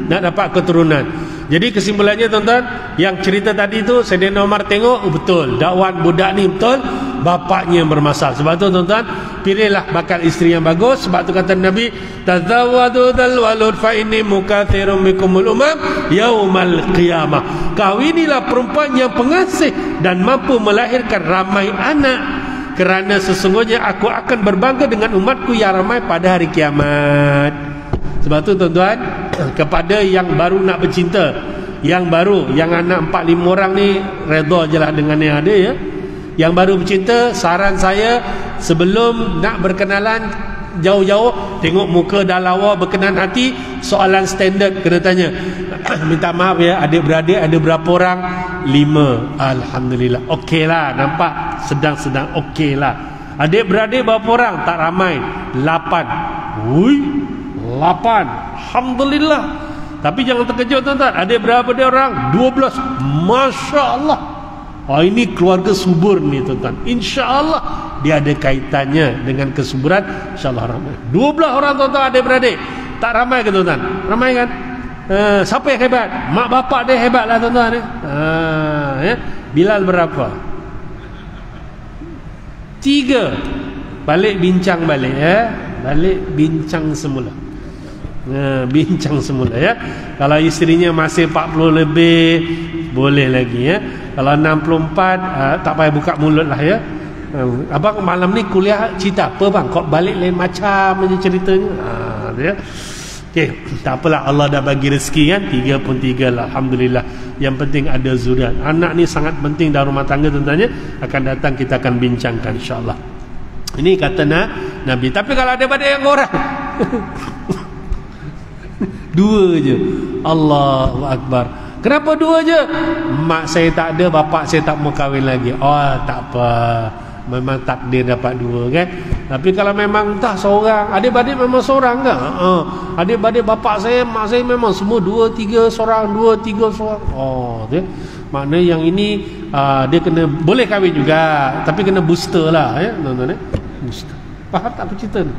nak dapat keturunan. Jadi kesimpulannya tuan-tuan, yang cerita tadi tu Saidina Umar tengok, betul dakwan budak ni betul bapaknya yang bermasalah. Sebab tu tuan-tuan, pilihlah bakal isteri yang bagus. Sebab tu kata Nabi, tazawwadu dzal walud fa inni mukatsirun bikumul umam yaumal qiyamah. Kawinilah perempuan yang pengasih dan mampu melahirkan ramai anak, kerana sesungguhnya aku akan berbangga dengan umatku yang ramai pada hari kiamat. Sebab tu tuan-tuan, kepada yang baru nak bercinta, yang baru, yang anak 4-5 orang ni redha je lah dengan yang ada, ya. Yang baru bercinta, saran saya sebelum nak berkenalan jauh-jauh, tengok muka dah lawa, berkenan hati, soalan standard kena tanya. Minta maaf ya, adik-beradik ada berapa orang? 5. Alhamdulillah, okey lah, nampak sedang-sedang okey lah. Adik-beradik berapa orang? Tak ramai, 8. Ui, 8, Alhamdulillah. Tapi jangan terkejut tuan-tuan, ada berapa dia orang? 12. Masya Allah. Ini keluarga subur ni tuan-tuan. InsyaAllah dia ada kaitannya dengan kesuburan. InsyaAllah ramai. 12 orang tuan-tuan adik-beradik. Tak ramai ke tuan-tuan? Ramai kan? Siapa yang hebat? Mak bapak dia hebat lah tuan-tuan. Ya. Bilal berapa? 3. Balik bincang balik, ya. Balik bincang semula. Bincang semula, ya. Kalau isterinya masih 40 lebih, boleh lagi, ya. Kalau 64, tak payah buka mulut lah, ya. Abang malam ni kuliah cerita apa bang? Kok balik lain macam je ceritanya. Ya. Okey, tak apalah, Allah dah bagi rezeki kan. 3 pun 3 lah, Alhamdulillah. Yang penting ada zuriat. Anak ni sangat penting dalam rumah tangga tentunya. Akan datang kita akan bincangkan insya-Allah. Ini kata Nabi. Tapi kalau ada pada yang orang 2 je. Allahu Akbar. Kenapa 2 je? Mak saya tak ada, bapak saya tak mau kahwin lagi. Tak apa, memang takdir dapat 2 kan. Tapi kalau memang tak seorang, adik-adik memang seorang ke? Adik-adik bapak saya, mak saya memang semua 2, 3 seorang, 2, 3 seorang. Dia makna yang ini dia kena boleh kahwin juga, tapi kena booster lah, ya tuan-tuan, booster. Faham tak apa cerita ni?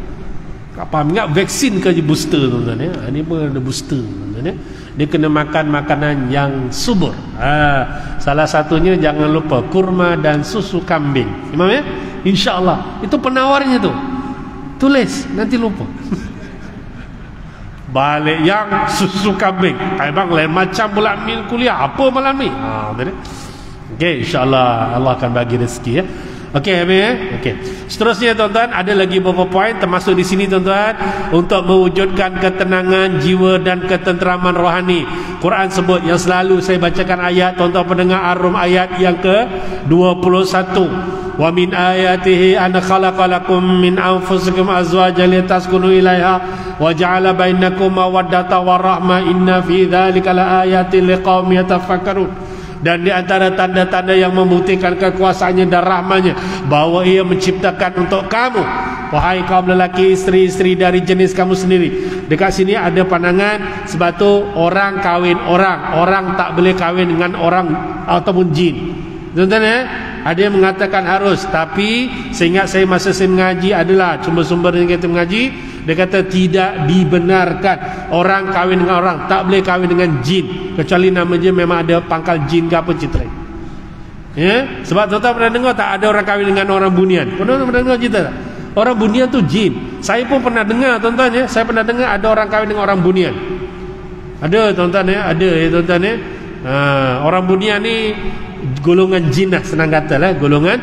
Tak faham ingat vaksin ke je booster tuan-tuan, ya. Ini pun ada booster tuan-tuan, ya. Dia kena makan makanan yang subur. Salah satunya jangan lupa kurma dan susu kambing. Imam, ya? InsyaAllah. Itu penawarnya tu. Tulis, nanti lupa. Balik yang susu kambing. Bang lain macam pula kuliah. Apa malam ni? Okey, insyaAllah Allah akan bagi rezeki, ya. Okey, okey. Seterusnya tuan-tuan, ada lagi beberapa poin termasuk di sini tuan-tuan, untuk mewujudkan ketenangan jiwa dan ketenteraman rohani. Quran sebut, yang selalu saya bacakan ayat, tuan-tuan pendengar Ar-Rum ayat yang ke-21. Wa min ayatihi an khalaqalakum min anfusikum azwajan litaskunu ilaiha wa ja'ala bainakum mawaddatan warahmah inna fi dzalika laayatin liqaumin yatafakkarun. Dan di antara tanda-tanda yang membuktikan kekuasaannya dan rahmatnya, bahawa ia menciptakan untuk kamu, wahai kaum lelaki, isteri-isteri dari jenis kamu sendiri. Dekat sini ada pandangan, sebab tu orang kahwin orang tak boleh kahwin dengan orang ataupun jin. Tuan-tuan, Ada yang mengatakan harus, tapi seingat saya masa saya mengaji adalah sumber-sumber yang kita mengaji, dia kata tidak dibenarkan orang kahwin dengan orang, tak boleh kahwin dengan jin kecuali nama dia memang ada pangkal jin ke apa cerita. Ya, sebab tuan-tuan pernah dengar tak ada orang kahwin dengan orang bunian? Pernah dengar cerita tak? Orang bunian tu jin. Saya pun pernah dengar tuan-tuan ya, saya pernah dengar ada orang kahwin dengan orang bunian. Ada tuan-tuan ya, ada ya tuan-tuan ya. Orang bunian ni golongan jin lah, senang kata lah, golongan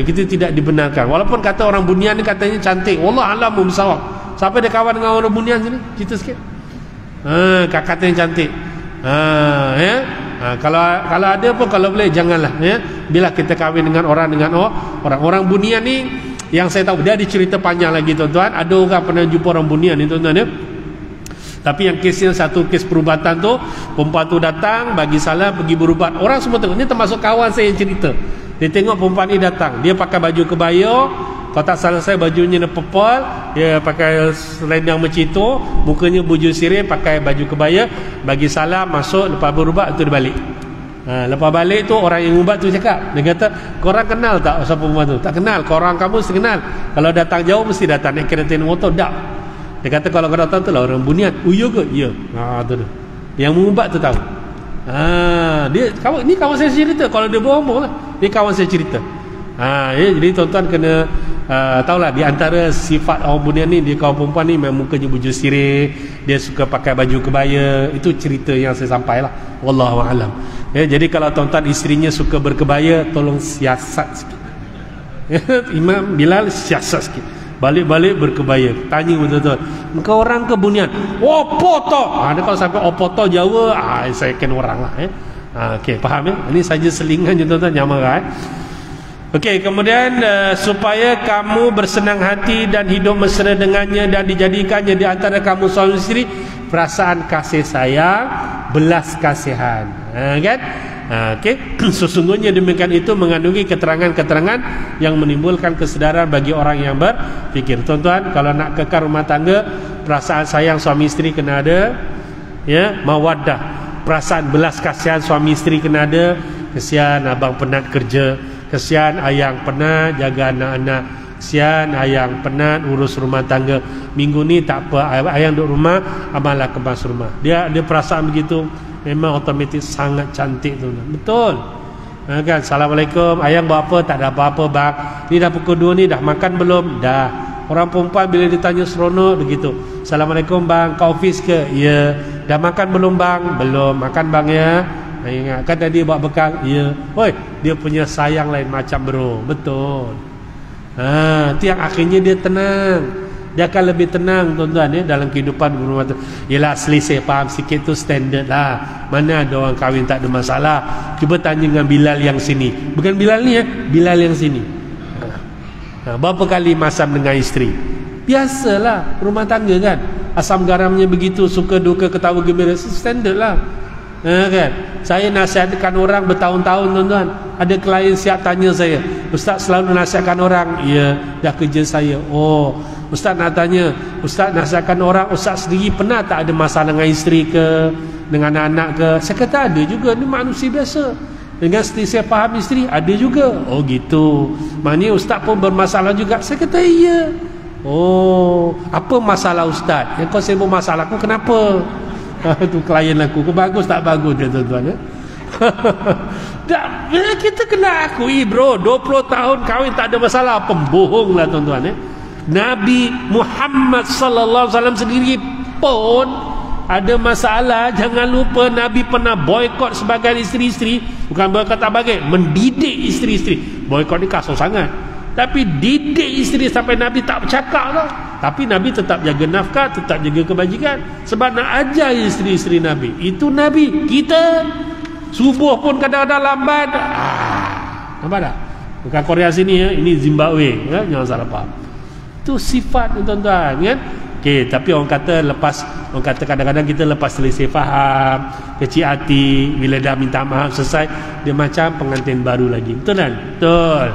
kita tidak dibenarkan. Walaupun kata orang bunian ni katanya cantik, wallah alam bersawab. Siapa dia kawan dengan orang bunian sini? Cerita sikit. Katanya cantik. Ya. Kalau ada pun kalau boleh janganlah ya. Bila kita kahwin dengan orang bunian ni, yang saya tahu dia ada cerita panjang lagi tuan-tuan. Ada orang pernah jumpa orang bunian ni tuan-tuan ya. Tapi yang kesnya satu kes perubatan tu, perempuan tu datang bagi salam pergi berubat. Orang semua tengok. Ni termasuk kawan saya yang cerita. Dia tengok perempuan ni datang, dia pakai baju kebaya. Kalau tak salah saya bajunya purple, dia pakai selendang macam itu, mukanya bujur sirih, pakai baju kebaya, bagi salam, masuk, lepas berubat tu dia balik. Lepas balik tu orang yang ubat tu cakap, dia kata, korang kenal tak siapa perempuan tu? Tak kenal. Korang kamu mesti kenal. Kalau datang jauh mesti datang naik kereta motor. Tak. Dia kata kalau kau datang tu lah orang bunian. Ya ke? Ya. Tu tu. Yang mengubat tu tahu. Dia kawan saya cerita. Kalau dia bohong lah. Dia kawan saya cerita. Ya, jadi tuan-tuan kena tahulah di antara sifat orang bunian ni, dia kawan perempuan ni memang mukanya bujur sirih, dia suka pakai baju kebaya. Itu cerita yang saya sampailah. Wallahu a'lam. Ya, jadi kalau tuan-tuan isterinya suka berkebaya, tolong siasat sikit. Imam Bilal siasat sikit. Balik-balik berkebaya. Tanya betul-betul, engkau orang ke bunian? Opoto. Dia kalau sampai opoto Jawa, saya kena orang lah. Okey, faham ya? Ini saja selingan je tuan-tuan, jangan marah. Okey, kemudian supaya kamu bersenang hati dan hidup mesra dengannya dan dijadikannya di antara kamu suami isteri perasaan kasih sayang, belas kasihan. Kan? Okey, sesungguhnya demikian itu mengandungi keterangan-keterangan yang menimbulkan kesedaran bagi orang yang berfikir. Tuan-tuan, kalau nak kekal rumah tangga, perasaan sayang suami isteri kena ada, ya, mawaddah, perasaan belas kasihan suami isteri kena ada. Kesian abang penat kerja, kesian ayang penat jaga anak-anak, kesian ayang penat urus rumah tangga, minggu ni tak apa, ayang duduk rumah, abanglah kemas rumah. Dia perasaan begitu. Memang otomatis sangat cantik tu. Betul. Kan, Assalamualaikum, ayang buat apa? Tak ada apa-apa bang. Ni dah pukul 2 ni, dah makan belum? Dah. Orang perempuan bila ditanya seronok begitu. Assalamualaikum bang, kau office ke? Ya. Dah makan belum bang? Belum. Makan bang ya. Ingat kan tadi buat bekal? Ya. Oi, dia punya sayang lain macam bro. Betul. Itu yang akhirnya dia tenang. Dia akan lebih tenang tuan-tuan ya, dalam kehidupan berumah tangga. Yelah, selisih faham sikit tu standard lah. Mana ada orang kahwin tak ada masalah. Cuba tanya dengan Bilal yang sini. Bukan Bilal ni ya, Bilal yang sini. Berapa kali masam dengan isteri? Biasalah rumah tangga kan. Asam garamnya begitu, suka duka ketawa gembira, standard lah. Kan? Saya nasihatkan orang bertahun-tahun tuan-tuan. Ada klien siap tanya saya, Ustaz selalu nasihatkan orang. Ya, dah kerja saya. Oh, Ustaz nak tanya, Ustaz nasihatkan orang, Ustaz sendiri pernah tak ada masalah dengan isteri ke, dengan anak-anak ke? Saya kata ada juga, ni manusia biasa. Dengan selisih faham isteri ada juga. Oh gitu, maknanya Ustaz pun bermasalah juga? Saya kata iya. Oh, apa masalah Ustaz? Yang kau sibuk masalah aku kenapa? Itu klien aku, kau bagus tak bagus dia tuan-tuan ya? Kita kena akui bro, 20 tahun kahwin tak ada masalah. Pembohong lah tuan-tuan ya. Nabi Muhammad sallallahu alaihi wasallam sendiri pun ada masalah. Jangan lupa Nabi pernah boykot sebagian isteri-isteri. Bukan boykot tak bagai, mendidik isteri-isteri. Boykot ni kasar sangat, tapi didik isteri sampai Nabi tak bercakap lah. Tapi Nabi tetap jaga nafkah, tetap jaga kebajikan, sebab nak ajar isteri-isteri Nabi. Itu Nabi. Kita subuh pun kadang-kadang lambat. Nampak tak? Bukan Korea sini ya, ini Zimbabwe ya? Jangan salah faham. Itu sifat tuan-tuan kan. Okey, tapi orang kata kadang-kadang kita lepas selisih faham, kecil hati, bila dah minta maaf selesai, dia macam pengantin baru lagi. Betul kan? Betul.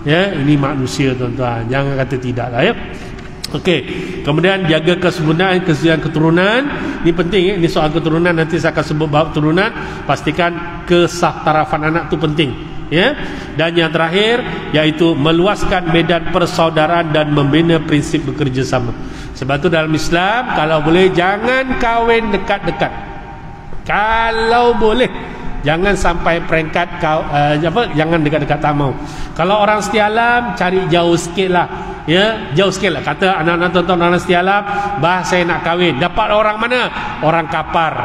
Ya, ini manusia tuan-tuan. Jangan kata tidak lah ya. Okey, kemudian jaga kesempurnaan kesejahteraan keturunan. Ini penting ya. Ini soal keturunan, nanti saya akan sebut bab keturunan. Pastikan kesahtarafan anak tu penting. ya. Dan yang terakhir yaitu meluaskan medan persaudaraan dan membina prinsip bekerjasama. Sebab tu dalam Islam kalau boleh jangan kahwin dekat-dekat. Kalau boleh jangan sampai peringkat jangan dekat-dekat tak mau. Kalau orang setia alam cari jauh sikitlah. Ya, jauh sikitlah. Kata anak-anak tuan-tuan orang setia alam, bah saya nak kahwin. Dapat orang mana? Orang Kapar.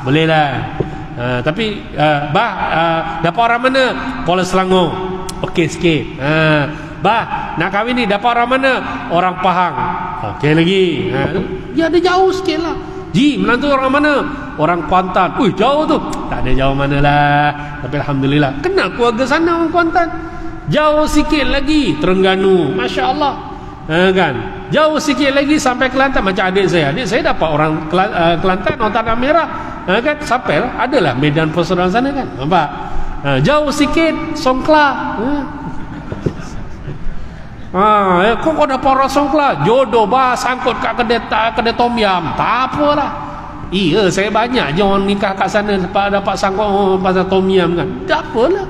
Bolehlah. Tapi dapat orang mana? Kuala Selangor. Okey sikit. Bah nak kahwin ni dapat orang mana? Orang Pahang. Okey lagi. Ya ada jauh sikitlah. Ji, menantu orang mana? Orang Kuantan. Ui, jauh tu. Tak ada jauh manalah. Tapi alhamdulillah kenal keluarga sana orang Kuantan. Jauh sikit lagi Terengganu. Masya Allah. Kan? Jauh sikit lagi sampai Kelantan. Macam adik saya dapat orang Kelantan, orang Tanah Merah. Kan? Sampai lah. Adalah medan persaudaraan sana kan. Nampak? Jauh sikit Songkla. Kok dapat orang Songkla? Jodoh bah sangkut kat kedai tom yam. Tak apalah. Iya, saya banyak je orang nikah kat sana dapat sangkut pasal tom yam kan. Tak apalah.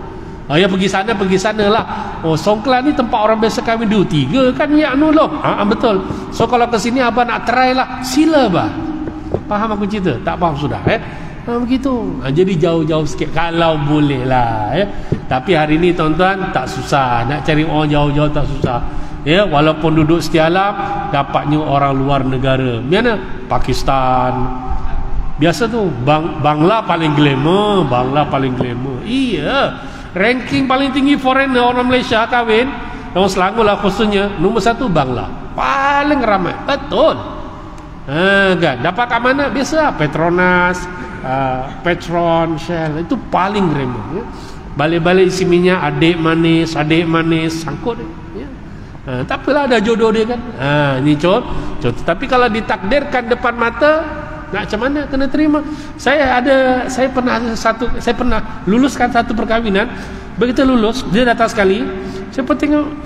Ya pergi sana lah. Songkla ni tempat orang biasa kahwin 2-3 kan ya loh. Betul. So kalau ke sini abang nak try lah, sila bah. Faham aku cerita? Tak faham sudah begitu. Jadi jauh-jauh sikit kalau boleh lah Tapi hari ni tuan-tuan tak susah. Nak cari orang jauh-jauh tak susah. Ya, walaupun duduk setia alam, dapatnya orang luar negara. Mana? Pakistan. Biasa tu Bangla paling glamour. Iya. Ranking paling tinggi foreigner orang Malaysia kahwin, orang Selangor lah khususnya, nombor 1 Bangla. Paling ramai. Betul. Kan? Dapat kat mana? Biasa Petronas, Petron, Shell. Itu paling glamour ya. Balik-balik isi minyak, adik manis sangkut ya. Tak apalah ada jodoh dia kan. Ini contoh. Tapi kalau ditakdirkan depan mata, nak macam mana? Kena terima. Saya pernah luluskan satu perkahwinan. Begitu lulus, dia datang sekali. Saya pun tengok,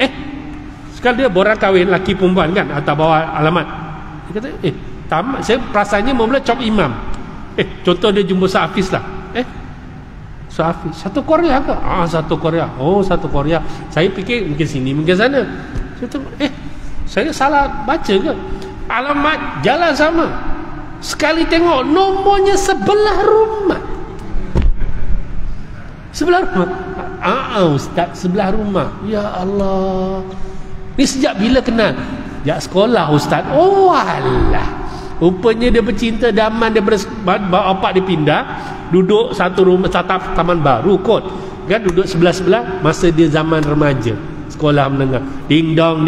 sekali dia borang kahwin laki perempuan kan, atau bawa alamat. Dia kata, tamat. Saya perasaannya mula cop imam. Contoh dia jumpa Hafiz lah. Hafiz satu Korea ke? Satu Korea. Satu Korea. Saya fikir mungkin sini, mungkin sana. Saya tu, saya salah baca ke? Alamat jalan sama. Sekali tengok nomornya sebelah rumah. Ustaz, sebelah rumah. Ya Allah. Ni sejak bila kenal? Sejak sekolah Ustaz. Alah. Rupanya dia bercinta daman daripada bapak dia pindah, duduk satu rumah, satu taman baru kot. Kan duduk sebelah-sebelah masa dia zaman remaja, sekolah menengah. Ding dong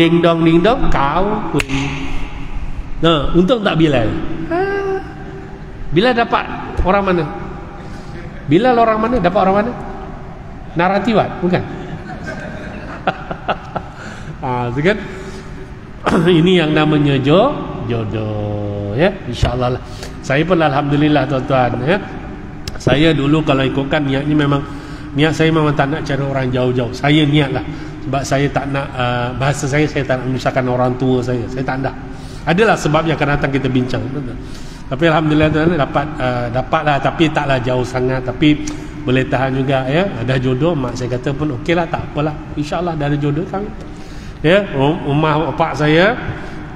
kau pun. Untung tak Bilal. Bilal dapat orang mana? Bilal orang mana? Dapat orang mana? Naratiwat, bukan? Itu kan? Ini yang namanya jodoh ya, insya-Allah lah. Saya pun alhamdulillah tuan-tuan ya. Saya dulu kalau ikutkan niatnya memang niat saya memang tak nak cari orang jauh-jauh. Saya niatlah sebab saya tak nak bahasa saya tak nak menyusahkan orang tua saya tak nak. Adalah sebab yang akan datang kita bincang. Tapi alhamdulillah tuan dapatlah, tapi taklah jauh sangat, tapi boleh tahan juga ya. Ada jodoh, mak saya kata pun okeylah, tak apalah. Insya-Allah dah ada jodoh kami. Ya, rumah bapak saya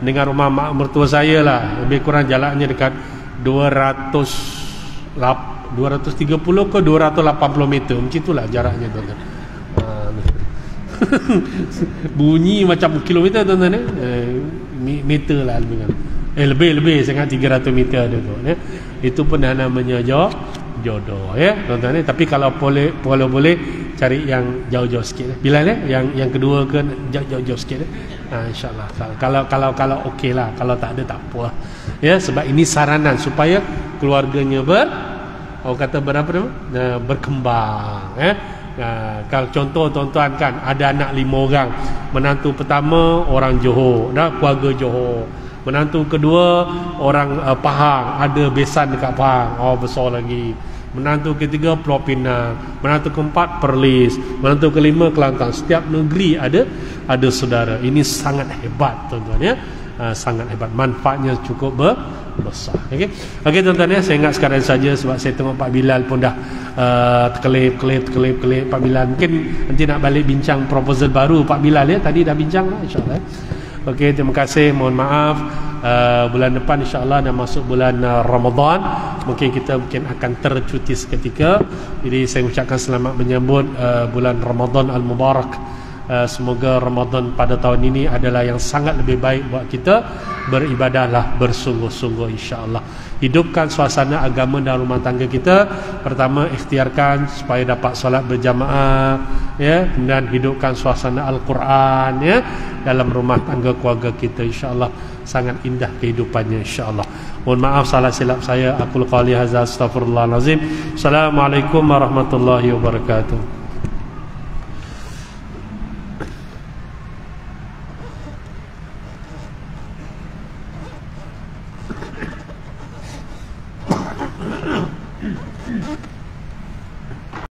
dengan rumah mak mertua saya lah lebih kurang jaraknya dekat 230 ke 280 meter, macam itulah jaraknya tuan-tuan. Bunyi macam kilometer tuan-tuan meter lah lebih sangat 300 meter ada tu ya. Itu pun dah namanya jodoh ya tuan-tuan. Tapi kalau boleh cari yang jauh-jauh sikit bila yang kedua ke jauh-jauh sikit insyaallah. Kalau okeylah, kalau tak ada tak apa ya, sebab ini saranan supaya keluarganya berkembang ya. Kalau contoh tuan-tuan kan ada anak 5 orang, menantu pertama orang Johor, keluarga Johor, menantu kedua orang Pahang, ada besan dekat Pahang, besar lagi. Menantu ketiga Pulau Pinang, menantu keempat Perlis, menantu kelima Kelantan. Setiap negeri ada saudara. Ini sangat hebat tuan-tuan ya. sangat hebat, manfaatnya cukup besar. Okey, tuan-tuan ya, saya ingat sekarang saja sebab saya tengok Pak Bilal pun dah kelip Pak Bilal. Mungkin nanti nak balik bincang proposal baru Pak Bilal ya, tadi dah bincang lah insya-Allah. Okey, terima kasih, mohon maaf. Bulan depan insya-Allah dah masuk bulan Ramadan, mungkin kita akan tercuti seketika. Jadi saya ucapkan selamat menyambut bulan Ramadan Al-Mubarak. Semoga Ramadan pada tahun ini adalah yang sangat lebih baik buat kita. Beribadahlah bersungguh-sungguh insya-Allah. Hidupkan suasana agama dalam rumah tangga kita. Pertama, ikhtiarkan supaya dapat solat berjamaah ya, kemudian hidupkan suasana Al-Quran ya dalam rumah tangga keluarga kita, insya-Allah sangat indah kehidupannya insya-Allah. Mohon maaf salah silap saya. Aqul qali hadza astaghfirullahalazim. Assalamualaikum warahmatullahi wabarakatuh.